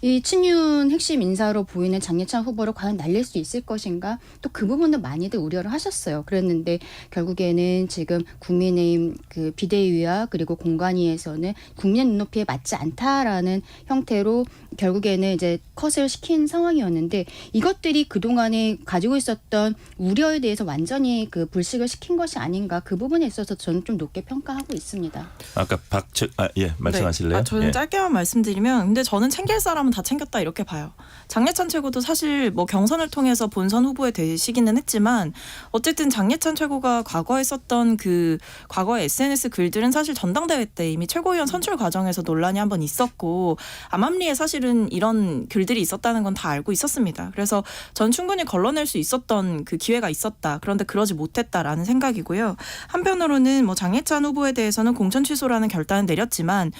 이 친윤 핵심 인사로 보이는 장예찬 후보를 과연 날릴 수 있을 것인가? 또 그 부분도 많이들 우려를 하셨어요. 그랬는데 결국에는 지금 국민의힘 그 비대위와 그리고 공관위에서는 국민의 눈높이에 맞지 않다라는 형태로 결국에는 이제 컷을 시킨 상황이었는데 이것들이 그동안에 가지고 있었던 우려에 대해서 완전히 그 불식을 시킨 것이 아닌가 그 부분에 있어서 저는 좀 높게 평가하고 있습니다. 아까 말씀하실래요? 네. 저는 짧게만 말씀드리면 근데 저는 챙길 사람은 다 챙겼다 이렇게 봐요. 장예찬 최고도 사실 뭐 경선을 통해서 본선 후보에 되시기는 했지만 어쨌든 장예찬 최고가 과거에 썼던 그 과거의 SNS 글들은 사실 전당대회 때 이미 최고위원 선출 과정에서 논란이 한번 있었고 암암리에 사실은 이런 글들이 있었다는 건 다 알고 있었습니다. 그래서 전 충분히 걸러낼 수 있었던 그 기회가 있었다. 그런데 그러지 못했다라는 생각이고요. 한편으로는 뭐 장예찬 후보에 대해서는 공천 취소라는 결단을 내렸지만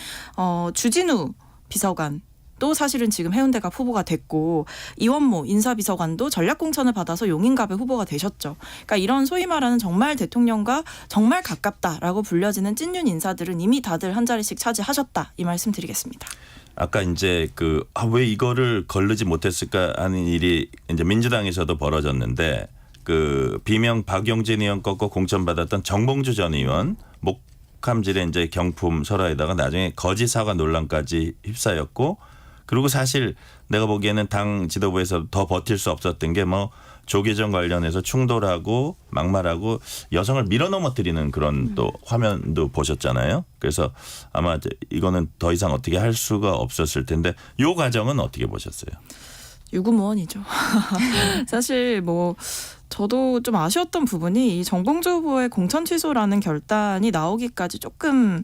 주진우 비서관 또 사실은 지금 해운대갑 후보가 됐고 이원모 인사비서관도 전략공천을 받아서 용인갑의 후보가 되셨죠. 그러니까 이런 소위 말하는 정말 대통령과 정말 가깝다라고 불려지는 찐윤 인사들은 이미 다들 한 자리씩 차지하셨다. 이 말씀 드리겠습니다. 아까 이제 왜 이거를 걸르지 못했을까 하는 일이 이제 민주당에서도 벌어졌는데 그 비명 박용진 의원 꺾고 공천받았던 정봉주 전 의원 목함질에 이제 경품 설화에다가 나중에 거짓 사과 논란까지 휩싸였고 그리고 사실 내가 보기에는 당 지도부에서 더 버틸 수 없었던 게 뭐 조계종 관련해서 충돌하고 막말하고 여성을 밀어넘어뜨리는 그런 또 화면도 보셨잖아요. 그래서 아마 이거는 더 이상 어떻게 할 수가 없었을 텐데 이 과정은 어떻게 보셨어요? 유구무원이죠. 사실 뭐 저도 좀 아쉬웠던 부분이 이 정봉주 후보의 공천 취소라는 결단이 나오기까지 조금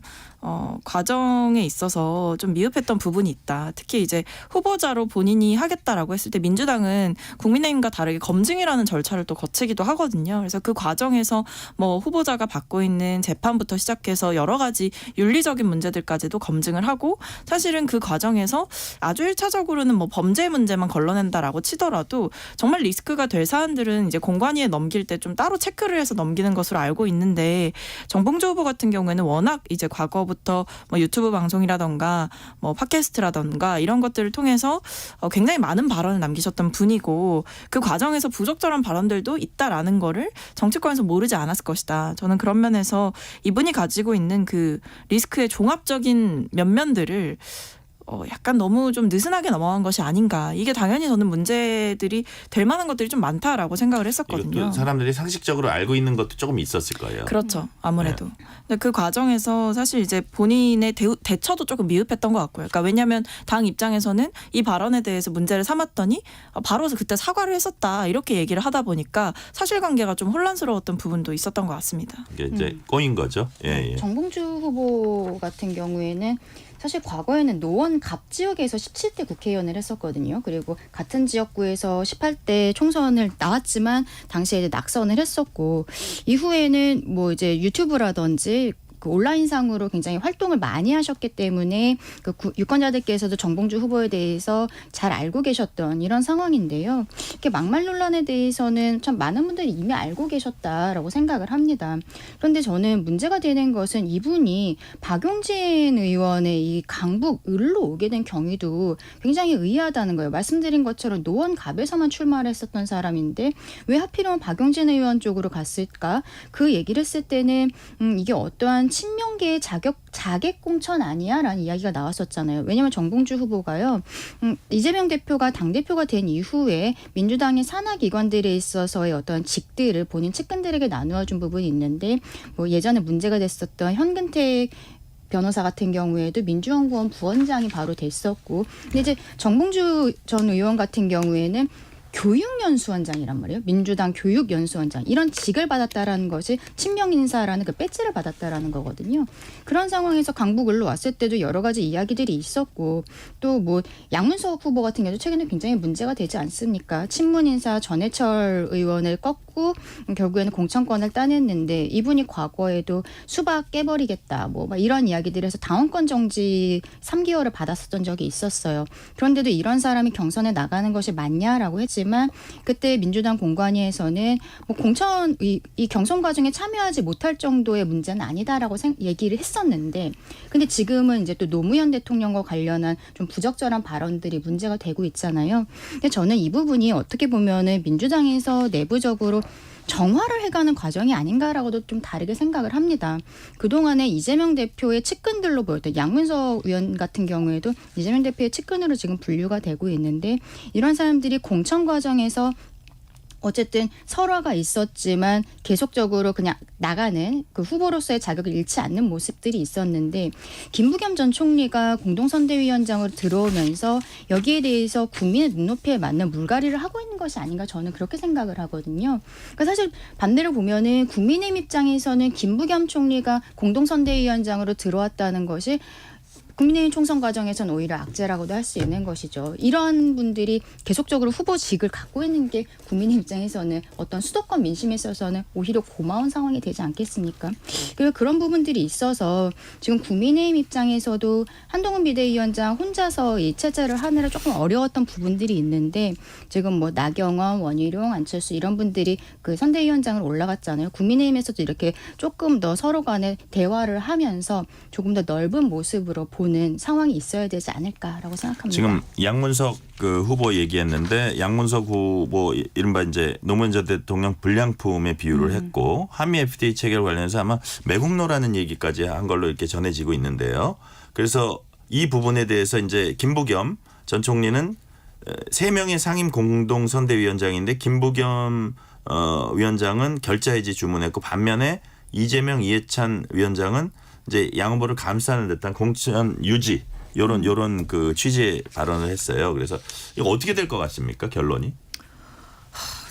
과정에 있어서 좀 미흡했던 부분이 있다. 특히 이제 후보자로 본인이 하겠다라고 했을 때 민주당은 국민의힘과 다르게 검증이라는 절차를 또 거치기도 하거든요. 그래서 그 과정에서 뭐 후보자가 받고 있는 재판부터 시작해서 여러 가지 윤리적인 문제들까지도 검증을 하고 사실은 그 과정에서 아주 1차적으로는 뭐 범죄 문제만 걸러낸다라고 치더라도 정말 리스크가 될 사안들은 이제 공관위에 넘길 때 좀 따로 체크를 해서 넘기는 것으로 알고 있는데 정봉주 후보 같은 경우에는 워낙 이제 과거부터 뭐 유튜브 방송이라던가 뭐 팟캐스트라던가 이런 것들을 통해서 굉장히 많은 발언을 남기셨던 분이고 그 과정에서 부적절한 발언들도 있다라는 거를 정치권에서 모르지 않았을 것이다. 저는 그런 면에서 이분이 가지고 있는 그 리스크의 종합적인 면면들을 약간 너무 좀 느슨하게 넘어간 것이 아닌가. 이게 당연히 저는 문제들이 될 만한 것들이 좀 많다라고 생각을 했었거든요. 이것도 사람들이 상식적으로 알고 있는 것도 조금 있었을 거예요. 그렇죠. 아무래도. 근데 그 과정에서 사실 이제 본인의 대처도 조금 미흡했던 것 같고요. 그러니까 왜냐하면 당 입장에서는 이 발언에 대해서 문제를 삼았더니 바로 그때 사과를 했었다. 이렇게 얘기를 하다 보니까 사실관계가 좀 혼란스러웠던 부분도 있었던 것 같습니다. 이게 이제 꼬인 거죠. 예. 정봉주 후보 같은 경우에는 사실 과거에는 노원 갑 지역에서 17대 국회의원을 했었거든요. 그리고 같은 지역구에서 18대 총선을 나왔지만 당시에 이제 낙선을 했었고 이후에는 뭐 이제 유튜브라든지 그 온라인상으로 굉장히 활동을 많이 하셨기 때문에 그 유권자들께서도 정봉주 후보에 대해서 잘 알고 계셨던 이런 상황인데요. 이렇게 막말 논란에 대해서는 참 많은 분들이 이미 알고 계셨다라고 생각을 합니다. 그런데 저는 문제가 되는 것은 이분이 박용진 의원의 이 강북 을로 오게 된 경위도 굉장히 의아하다는 거예요. 말씀드린 것처럼 노원갑에서만 출마를 했었던 사람인데 왜 하필이면 박용진 의원 쪽으로 갔을까? 그 얘기를 했을 때는 이게 어떠한 친명계의 자객공천 아니야? 라는 이야기가 나왔었잖아요. 왜냐하면 정봉주 후보가요. 이재명 대표가 당대표가 된 이후에 민주당의 산하기관들에 있어서의 어떤 직들을 본인 측근들에게 나누어 준 부분이 있는데 뭐 예전에 문제가 됐었던 현근택 변호사 같은 경우에도 민주연구원 부원장이 바로 됐었고 근데 이제 정봉주 전 의원 같은 경우에는 교육연수원장이란 말이에요. 민주당 교육연수원장. 이런 직을 받았다라는 것이 친명인사라는 그 배지를 받았다라는 거거든요. 그런 상황에서 강북을로 왔을 때도 여러 가지 이야기들이 있었고 또 뭐 양문석 후보 같은 경우도 최근에 굉장히 문제가 되지 않습니까? 친문인사 전해철 의원을 꺾고 결국에는 공천권을 따냈는데 이분이 과거에도 수박 깨버리겠다 뭐 이런 이야기들을 해서 당원권 정지 3개월을 받았었던 적이 있었어요. 그런데도 이런 사람이 경선에 나가는 것이 맞냐라고 했지만 그때 민주당 공관위에서는 뭐 공천 이 경선 과정에 참여하지 못할 정도의 문제는 아니다라고 얘기를 했었는데 근데 지금은 이제 또 노무현 대통령과 관련한 좀 부적절한 발언들이 문제가 되고 있잖아요. 근데 저는 이 부분이 어떻게 보면은 민주당에서 내부적으로 정화를 해가는 과정이 아닌가라고도 좀 다르게 생각을 합니다. 그동안에 이재명 대표의 측근들로 보였던 양문석 의원 같은 경우에도 이재명 대표의 측근으로 지금 분류가 되고 있는데 이런 사람들이 공천 과정에서 어쨌든 설화가 있었지만 계속적으로 그냥 나가는 그 후보로서의 자격을 잃지 않는 모습들이 있었는데 김부겸 전 총리가 공동선대위원장으로 들어오면서 여기에 대해서 국민의 눈높이에 맞는 물갈이를 하고 있는 것이 아닌가 저는 그렇게 생각을 하거든요. 그러니까 사실 반대로 보면은 국민의힘 입장에서는 김부겸 총리가 공동선대위원장으로 들어왔다는 것이 국민의힘 총선 과정에서는 오히려 악재라고도 할 수 있는 것이죠. 이런 분들이 계속적으로 후보직을 갖고 있는 게 국민의 입장에서는 어떤 수도권 민심에 있어서는 오히려 고마운 상황이 되지 않겠습니까? 그리고 그런 부분들이 있어서 지금 국민의힘 입장에서도 한동훈 비대위원장 혼자서 이 체제를 하느라 조금 어려웠던 부분들이 있는데 지금 뭐 나경원, 원희룡, 안철수 이런 분들이 그 선대위원장으로 올라갔잖아요. 국민의힘에서도 이렇게 조금 더 서로 간에 대화를 하면서 조금 더 넓은 모습으로 보는 상황이 있어야 되지 않을까라고 생각합니다. 지금 양문석 그 후보 얘기했는데 양문석 후보 이른바 이제 노무현 전 대통령 불량품에 비유를 했고 한미 FTA 체결 관련해서 아마 매국노라는 얘기까지 한 걸로 이렇게 전해지고 있는데요. 그래서 이 부분에 대해서 이제 김부겸 전 총리는 3명의 상임 공동선대위원장인데 김부겸 위원장은 결자해지 주문했고 반면에 이재명 이해찬 위원장은 이제 양 후보를 감싸는 듯한 공천 유지 요런 그 취지의 발언을 했어요. 그래서 이거 어떻게 될 것 같습니까? 결론이?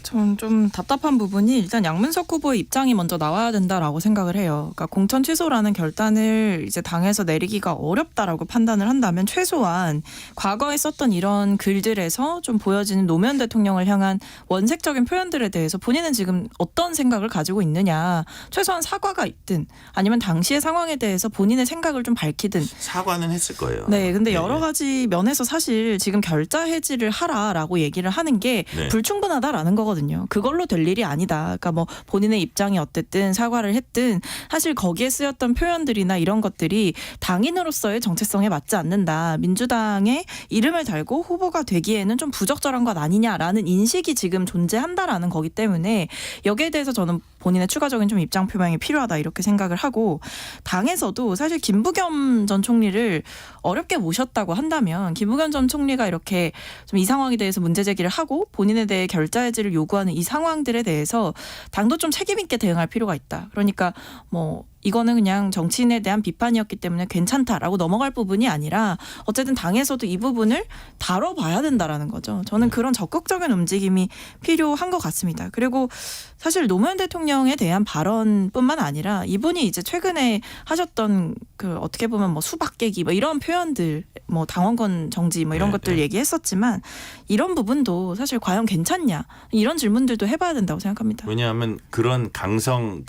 저는 좀 답답한 부분이 일단 양문석 후보의 입장이 먼저 나와야 된다라고 생각을 해요. 그러니까 공천 취소라는 결단을 이제 당에서 내리기가 어렵다라고 판단을 한다면 최소한 과거에 썼던 이런 글들에서 좀 보여지는 노무현 대통령을 향한 원색적인 표현들에 대해서 본인은 지금 어떤 생각을 가지고 있느냐, 최소한 사과가 있든 아니면 당시의 상황에 대해서 본인의 생각을 좀 밝히든. 사과는 했을 거예요. 네, 근데 여러 가지 면에서 사실 지금 결자 해지를 하라라고 얘기를 하는 게 네. 불충분하다라는 거거든요. 그걸로 될 일이 아니다. 그러니까 뭐 본인의 입장이 어땠든 사과를 했든 사실 거기에 쓰였던 표현들이나 이런 것들이 당인으로서의 정체성에 맞지 않는다. 민주당의 이름을 달고 후보가 되기에는 좀 부적절한 것 아니냐라는 인식이 지금 존재한다라는 거기 때문에 여기에 대해서 저는 본인의 추가적인 좀 입장 표명이 필요하다 이렇게 생각을 하고, 당에서도 사실 김부겸 전 총리를 어렵게 모셨다고 한다면 김부겸 전 총리가 이렇게 좀 이 상황에 대해서 문제 제기를 하고 본인에 대해 결자 해지를 요구하는 이 상황들에 대해서 당도 좀 책임 있게 대응할 필요가 있다. 그러니까 뭐 이거는 그냥 정치인에 대한 비판이었기 때문에 괜찮다라고 넘어갈 부분이 아니라 어쨌든 당에서도 이 부분을 다뤄봐야 된다라는 거죠. 저는 그런 적극적인 움직임이 필요한 것 같습니다. 그리고 사실 노무현 대통령에 대한 발언뿐만 아니라 이분이 이제 최근에 하셨던 그 어떻게 보면 뭐 수박 깨기 뭐 이런 표현들, 뭐 당원권 정지 뭐 이런 것들 얘기했었지만 이런 부분도 사실 과연 괜찮냐 이런 질문들도 해봐야 된다고 생각합니다. 왜냐하면 그런 강성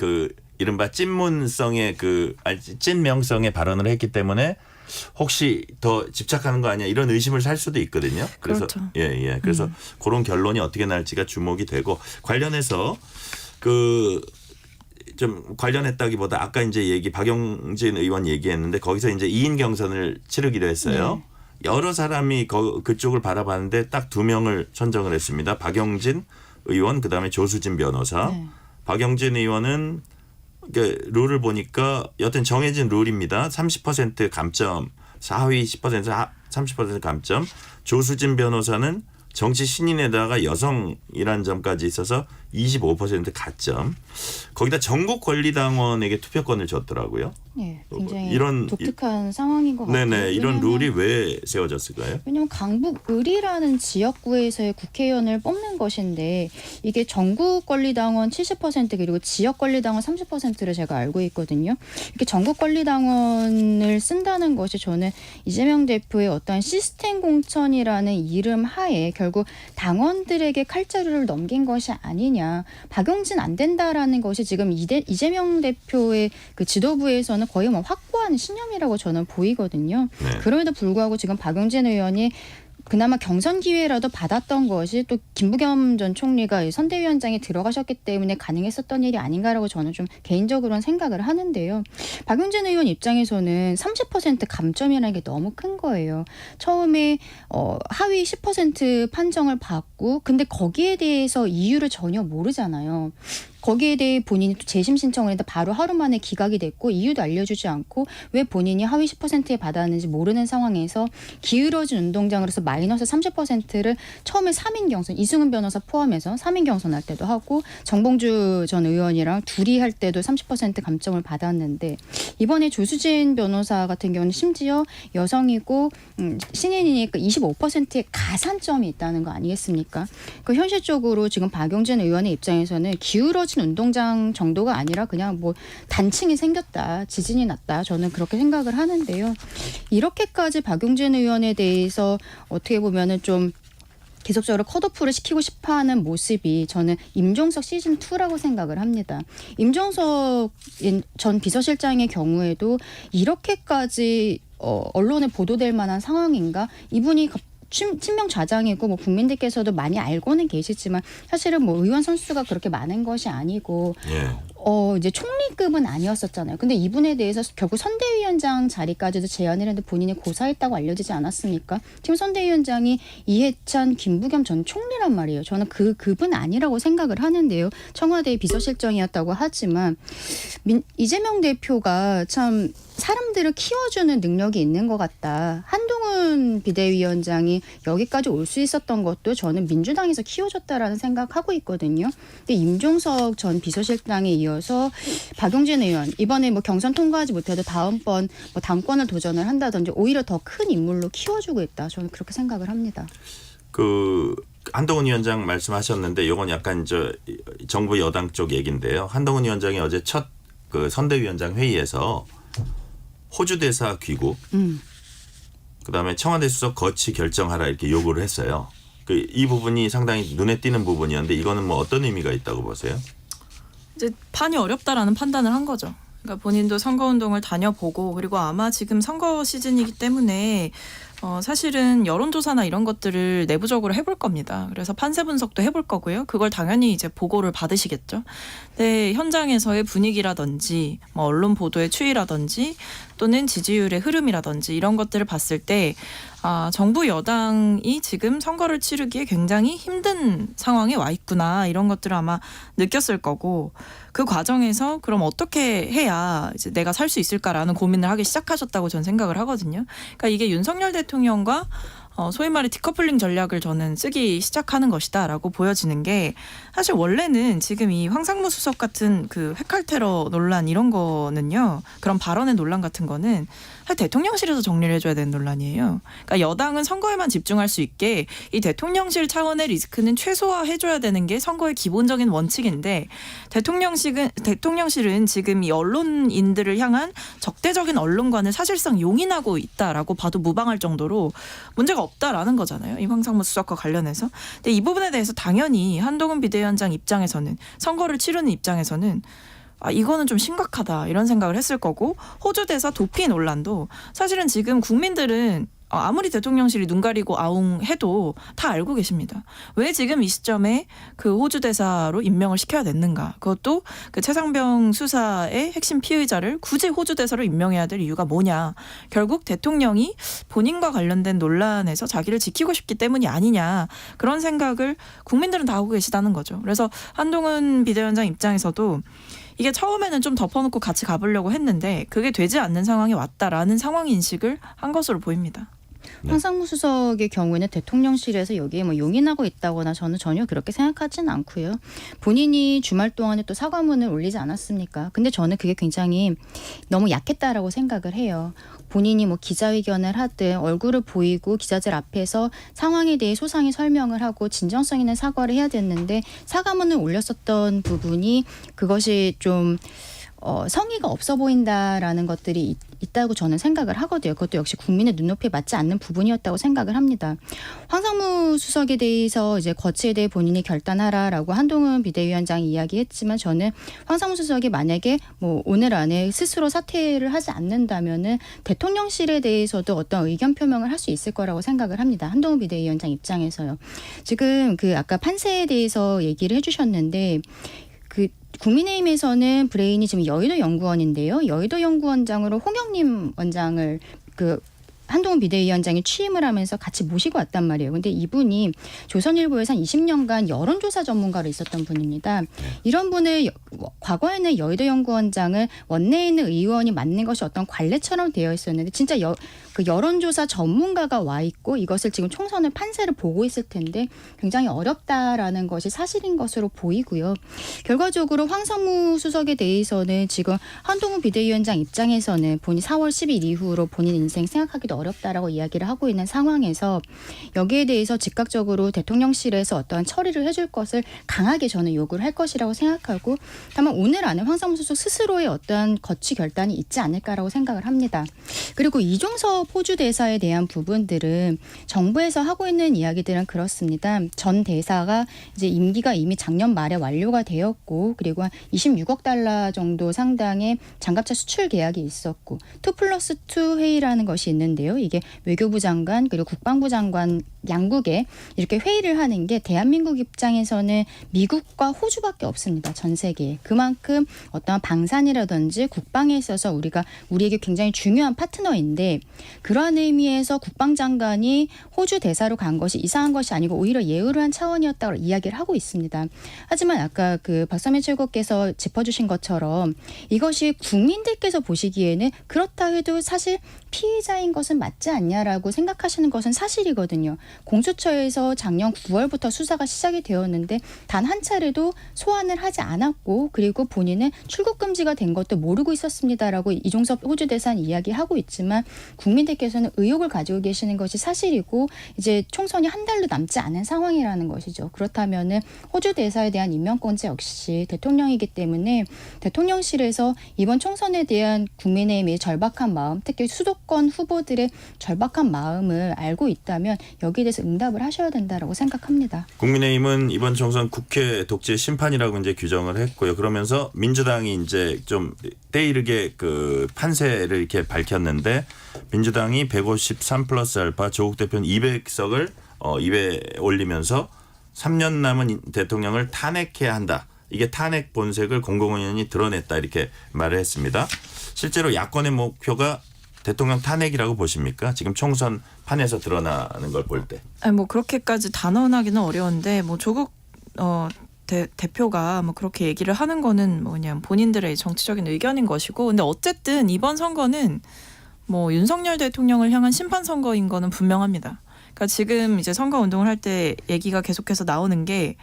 이른바 찐문성의 찐명성의 발언을 했기 때문에 혹시 더 집착하는 거 아니야 이런 의심을 살 수도 있거든요. 그래서 그렇죠. 그래서 그런 결론이 어떻게 날지가 주목이 되고, 관련해서 좀 관련했다기보다 아까 이제 박영진 의원 얘기했는데 거기서 이제 2인 경선을 치르기로 했어요. 여러 사람이 그쪽을 바라봤는데 딱 2명을 선정을 했습니다. 박영진 의원, 그다음에 조수진 변호사. 박영진 의원은 룰을 보니까 여튼 정해진 룰입니다. 30% 감점, 4위 10% 30% 감점. 조수진 변호사는 정치 신인에다가 여성이라는 점까지 있어서 25% 가점. 거기다 전국권리당원에게 투표권을 줬더라고요. 네, 굉장히 이런 독특한 상황인 것 같아요. 네네, 이런 룰이 왜 세워졌을까요? 왜냐하면 강북을이라는 지역구에서의 국회의원을 뽑는 것인데 이게 전국권리당원 70% 그리고 지역권리당원 30%를 제가 알고 있거든요. 이렇게 전국권리당원을 쓴다는 것이 저는 이재명 대표의 어떤 시스템 공천이라는 이름 하에 결국 당원들에게 칼자루를 넘긴 것이 아니냐. 박용진 안 된다라는 것이 지금 이재명 대표의 그 지도부에서는 거의 뭐 확고한 신념이라고 저는 보이거든요. 그럼에도 불구하고 지금 박용진 의원이 그나마 경선 기회라도 받았던 것이 또 김부겸 전 총리가 선대위원장에 들어가셨기 때문에 가능했었던 일이 아닌가라고 저는 좀 개인적으로는 생각을 하는데요. 박용진 의원 입장에서는 30% 감점이라는 게 너무 큰 거예요. 처음에 하위 10% 판정을 받고 근데 거기에 대해서 이유를 전혀 모르잖아요. 거기에 대해 본인이 또 재심 신청을 했는데 바로 하루 만에 기각이 됐고 이유도 알려주지 않고 왜 본인이 하위 10%에 받았는지 모르는 상황에서 기울어진 운동장으로서 마이너스 30%를 처음에 3인 경선, 이승훈 변호사 포함해서 3인 경선할 때도 하고 정봉주 전 의원이랑 둘이 할 때도 30% 감점을 받았는데 이번에 조수진 변호사 같은 경우는 심지어 여성이고 신인이니까 25%의 가산점이 있다는 거 아니겠습니까? 그 현실적으로 지금 박용진 의원의 입장에서는 기울어진 운동장 정도가 아니라 그냥 뭐 단층이 생겼다, 지진이 났다. 저는 그렇게 생각을 하는데요. 이렇게까지 박용진 의원에 대해서 어떻게 보면은 좀 계속적으로 컷오프를 시키고 싶어하는 모습이 저는 임종석 시즌2라고 생각을 합니다. 임종석 전 비서실장의 경우에도 이렇게까지 언론에 보도될 만한 상황인가? 이분이 친명 좌장이고 뭐 국민들께서도 많이 알고는 계시지만 사실은 뭐 의원 선수가 그렇게 많은 것이 아니고 이제 총리급은 아니었었잖아요. 근데 이분에 대해서 결국 선대위원장 자리까지도 제안을 했는데 본인이 고사했다고 알려지지 않았습니까? 지금 선대위원장이 이해찬, 김부겸 전 총리란 말이에요. 저는 그분 아니라고 생각을 하는데요. 청와대 비서실장이었다고 하지만 이재명 대표가 참 사람들을 키워주는 능력이 있는 것 같다. 한동훈 비대위원장이 여기까지 올 수 있었던 것도 저는 민주당에서 키워줬다라는 생각하고 있거든요. 근데 임종석 전 비서실장에 이어서 박용진 의원 이번에 뭐 경선 통과하지 못해도 다음번 뭐 당권을 도전을 한다든지 오히려 더 큰 인물로 키워주고 있다. 저는 그렇게 생각을 합니다. 한동훈 위원장 말씀하셨는데 이건 약간 정부 여당 쪽 얘기인데요. 한동훈 위원장이 어제 첫 그 선대위원장 회의에서 호주 대사 귀국, 그다음에 청와대 수석 거치 결정하라 이렇게 요구를 했어요. 이 부분이 상당히 눈에 띄는 부분이었는데 이거는 뭐 어떤 의미가 있다고 보세요? 이제 판이 어렵다라는 판단을 한 거죠. 그러니까 본인도 선거운동을 다녀보고 그리고 아마 지금 선거 시즌이기 때문에 사실은 여론조사나 이런 것들을 내부적으로 해볼 겁니다. 그래서 판세 분석도 해볼 거고요. 그걸 당연히 이제 보고를 받으시겠죠. 네, 현장에서의 분위기라든지 뭐 언론 보도의 추이라든지 또는 지지율의 흐름이라든지 이런 것들을 봤을 때 정부 여당이 지금 선거를 치르기에 굉장히 힘든 상황에 와 있구나 이런 것들을 아마 느꼈을 거고 그 과정에서 그럼 어떻게 해야 이제 내가 살 수 있을까라는 고민을 하기 시작하셨다고 저는 생각을 하거든요. 그러니까 이게 윤석열 대통령과 소위 말해 디커플링 전략을 저는 쓰기 시작하는 것이다라고 보여지는 게 사실 원래는 지금 이 황상무 수석 같은 그 회칼 테러 논란 이런 거는요. 그런 발언의 논란 같은 거는 사실 대통령실에서 정리를 해줘야 되는 논란이에요. 그러니까 여당은 선거에만 집중할 수 있게 이 대통령실 차원의 리스크는 최소화해줘야 되는 게 선거의 기본적인 원칙인데 대통령실은 지금 이 언론인들을 향한 적대적인 언론관을 사실상 용인하고 있다라고 봐도 무방할 정도로 문제가 없다라는 거잖아요. 이 황상무 수석과 관련해서. 근데 이 부분에 대해서 당연히 한동훈 비대위원장 입장에서는 선거를 치르는 입장에서는 이거는 좀 심각하다 이런 생각을 했을 거고 호주 대사 도피 논란도 사실은 지금 국민들은 아무리 대통령실이 눈 가리고 아웅해도 다 알고 계십니다. 왜 지금 이 시점에 그 호주 대사로 임명을 시켜야 됐는가. 그것도 그 최상병 수사의 핵심 피의자를 굳이 호주 대사로 임명해야 될 이유가 뭐냐. 결국 대통령이 본인과 관련된 논란에서 자기를 지키고 싶기 때문이 아니냐. 그런 생각을 국민들은 다 하고 계시다는 거죠. 그래서 한동훈 비대위원장 입장에서도 이게 처음에는 좀 덮어놓고 같이 가보려고 했는데 그게 되지 않는 상황이 왔다라는 상황 인식을 한 것으로 보입니다. 황상무 수석의 경우에는 대통령실에서 여기에 뭐 용인하고 있다거나 저는 전혀 그렇게 생각하지는 않고요. 본인이 주말 동안에 또 사과문을 올리지 않았습니까? 근데 저는 그게 굉장히 너무 약했다라고 생각을 해요. 본인이 뭐 기자회견을 하든 얼굴을 보이고 기자들 앞에서 상황에 대해 소상히 설명을 하고 진정성 있는 사과를 해야 됐는데 사과문을 올렸었던 부분이 그것이 좀 성의가 없어 보인다라는 것들이 있다고 저는 생각을 하거든요. 그것도 역시 국민의 눈높이에 맞지 않는 부분이었다고 생각을 합니다. 황상무 수석에 대해서 이제 거치에 대해 본인이 결단하라라고 한동훈 비대위원장이 이야기했지만 저는 황상무 수석이 만약에 뭐 오늘 안에 스스로 사퇴를 하지 않는다면은 대통령실에 대해서도 어떤 의견 표명을 할 수 있을 거라고 생각을 합니다. 한동훈 비대위원장 입장에서요. 지금 그 아까 판세에 대해서 얘기를 해주셨는데 국민의힘에서는 브레인이 지금 여의도 연구원인데요. 여의도 연구원장으로 홍영림 원장을 한동훈 비대위원장이 취임을 하면서 같이 모시고 왔단 말이에요. 근데 이분이 조선일보에서 한 20년간 여론조사 전문가로 있었던 분입니다. 이런 분을 과거에는 여의도 연구원장을 원내에 있는 의원이 맡는 것이 어떤 관례처럼 되어 있었는데 진짜 그 여론조사 전문가가 와 있고 이것을 지금 총선을 판세를 보고 있을 텐데 굉장히 어렵다라는 것이 사실인 것으로 보이고요. 결과적으로 황상무 수석에 대해서는 지금 한동훈 비대위원장 입장에서는 본인 4월 10일 이후로 본인 인생 생각하기도 어렵다라고 이야기를 하고 있는 상황에서 여기에 대해서 즉각적으로 대통령실에서 어떠한 처리를 해줄 것을 강하게 저는 요구를 할 것이라고 생각하고 다만 오늘 안에 황상무 수석 스스로의 어떠한 거취 결단이 있지 않을까라고 생각을 합니다. 그리고 이종섭 호주 대사에 대한 부분들은 정부에서 하고 있는 이야기들은 그렇습니다. 전 대사가 이제 임기가 이미 작년 말에 완료가 되었고 그리고 한 26억 달러 정도 상당의 장갑차 수출 계약이 있었고 2+2 회의라는 것이 있는데요. 이게 외교부 장관 그리고 국방부 장관 양국에 이렇게 회의를 하는 게 대한민국 입장에서는 미국과 호주밖에 없습니다. 전 세계에. 그만큼 어떠한 방산이라든지 국방에 있어서 우리에게 굉장히 중요한 파트너인데 그러한 의미에서 국방장관이 호주 대사로 간 것이 이상한 것이 아니고 오히려 예우를 한 차원이었다고 이야기를 하고 있습니다. 하지만 아까 박선미 최고께서 짚어주신 것처럼 이것이 국민들께서 보시기에는 그렇다 해도 사실 피의자인 것은 맞지 않냐라고 생각하시는 것은 사실이거든요. 공수처에서 작년 9월부터 수사가 시작이 되었는데 단 한 차례도 소환을 하지 않았고 그리고 본인은 출국 금지가 된 것도 모르고 있었습니다라고 이종섭 호주 대사는 이야기하고 있지만 국민들께서는 의혹을 가지고 계시는 것이 사실이고 이제 총선이 한 달도 남지 않은 상황이라는 것이죠. 그렇다면은 호주 대사에 대한 임명권자 역시 대통령이기 때문에 대통령실에서 이번 총선에 대한 국민의힘의 절박한 마음, 특히 수도권 후보들의 절박한 마음을 알고 있다면 여기에 대해서 응답을 하셔야 된다라고 생각합니다. 국민의힘은 이번 총선 국회 독재 심판이라고 이제 규정을 했고요. 그러면서 민주당이 이제 좀 때이르게 그 판세를 이렇게 밝혔는데 민주당이 153 플러스 알파 조국 대표는 200석을 입에 올리면서 3년 남은 대통령을 탄핵해야 한다. 이게 탄핵 본색을 공공의원이 드러냈다 이렇게 말을 했습니다. 실제로 야권의 목표가 대통령 탄핵이라고 보십니까? 지금 총선 판에서 드러나는 걸 볼 때. 아니 뭐 그렇게까지 단언하기는 어려운데 뭐 조국 대표가 뭐 그렇게 얘기를 하는 거는 뭐냐 본인들의 정치적인 의견인 것이고 근데 어쨌든 이번 선거는 뭐 윤석열 대통령을 향한 심판 선거인 거는 분명합니다. 그러니까 지금 이제 선거 운동을 할 때 얘기가 계속해서 나오는 게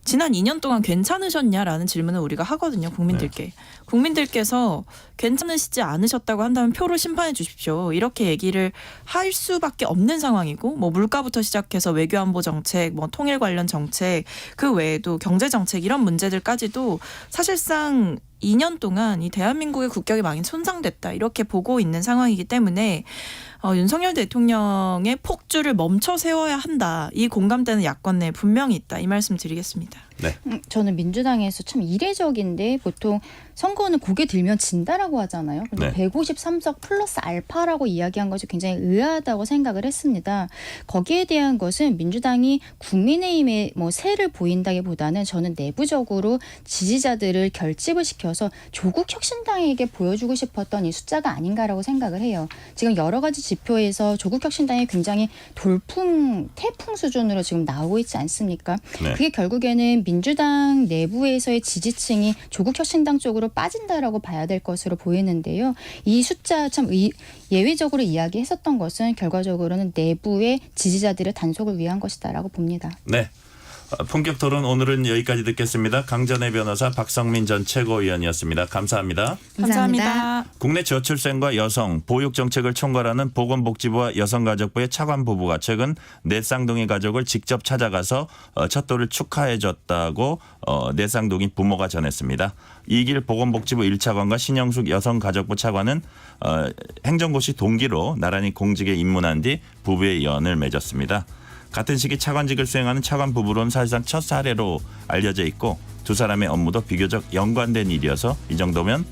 지난 2년 동안 괜찮으셨냐라는 질문을 우리가 하거든요. 국민들께. 네. 국민들께서 괜찮으시지 않으셨다고 한다면 표로 심판해 주십시오. 이렇게 얘기를 할 수밖에 없는 상황이고 뭐 물가부터 시작해서 외교안보 정책, 뭐 통일 관련 정책, 그 외에도 경제 정책 이런 문제들까지도 사실상 2년 동안 이 대한민국의 국격이 많이 손상됐다. 이렇게 보고 있는 상황이기 때문에 윤석열 대통령의 폭주를 멈춰 세워야 한다. 이 공감대는 야권 내에 분명히 있다. 이 말씀 드리겠습니다. 네. 저는 민주당에서 참 이례적인데 보통 선거는 고개 들면 진다라고 하잖아요. 그런데 네. 153석 플러스 알파라고 이야기한 것이 굉장히 의아하다고 생각을 했습니다. 거기에 대한 것은 민주당이 국민의힘에 뭐 세를 보인다기보다는 저는 내부적으로 지지자들을 결집을 시켜서 조국 혁신당에게 보여주고 싶었던 이 숫자가 아닌가라고 생각을 해요. 지금 여러 가지 지표에서 조국 혁신당이 굉장히 돌풍, 태풍 수준으로 지금 나오고 있지 않습니까? 네. 그게 결국에는 민주당 내부에서의 지지층이 조국 혁신당 쪽으로 빠진다라고 봐야 될 것으로 보이는데요. 이 숫자 참 예외적으로 이야기했었던 것은 결과적으로는 내부의 지지자들의 단속을 위한 것이다라고 봅니다. 네. 본격 토론 오늘은 여기까지 듣겠습니다. 강전의 변호사 박성민 전 최고위원이었습니다. 감사합니다. 감사합니다. 국내 저출생과 여성, 보육 정책을 총괄하는 보건복지부와 여성가족부의 차관 부부가 최근 네 쌍둥이 가족을 직접 찾아가서 첫돌을 축하해줬다고 네 쌍둥이 부모가 전했습니다. 이길 보건복지부 1차관과 신영숙 여성가족부 차관은 행정고시 동기로 나란히 공직에 입문한 뒤 부부의 연을 맺었습니다. 같은 시기 차관직을 수행하는 차관 부부로는 사실상 첫 사례로 알려져 있고 두 사람의 업무도 비교적 연관된 일이어서 이 정도면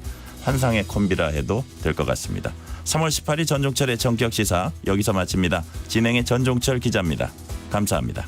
환상의 콤비라 해도 될 것 같습니다. 3월 18일 전종철의 전격시사 여기서 마칩니다. 진행의 전종철 기자입니다. 감사합니다.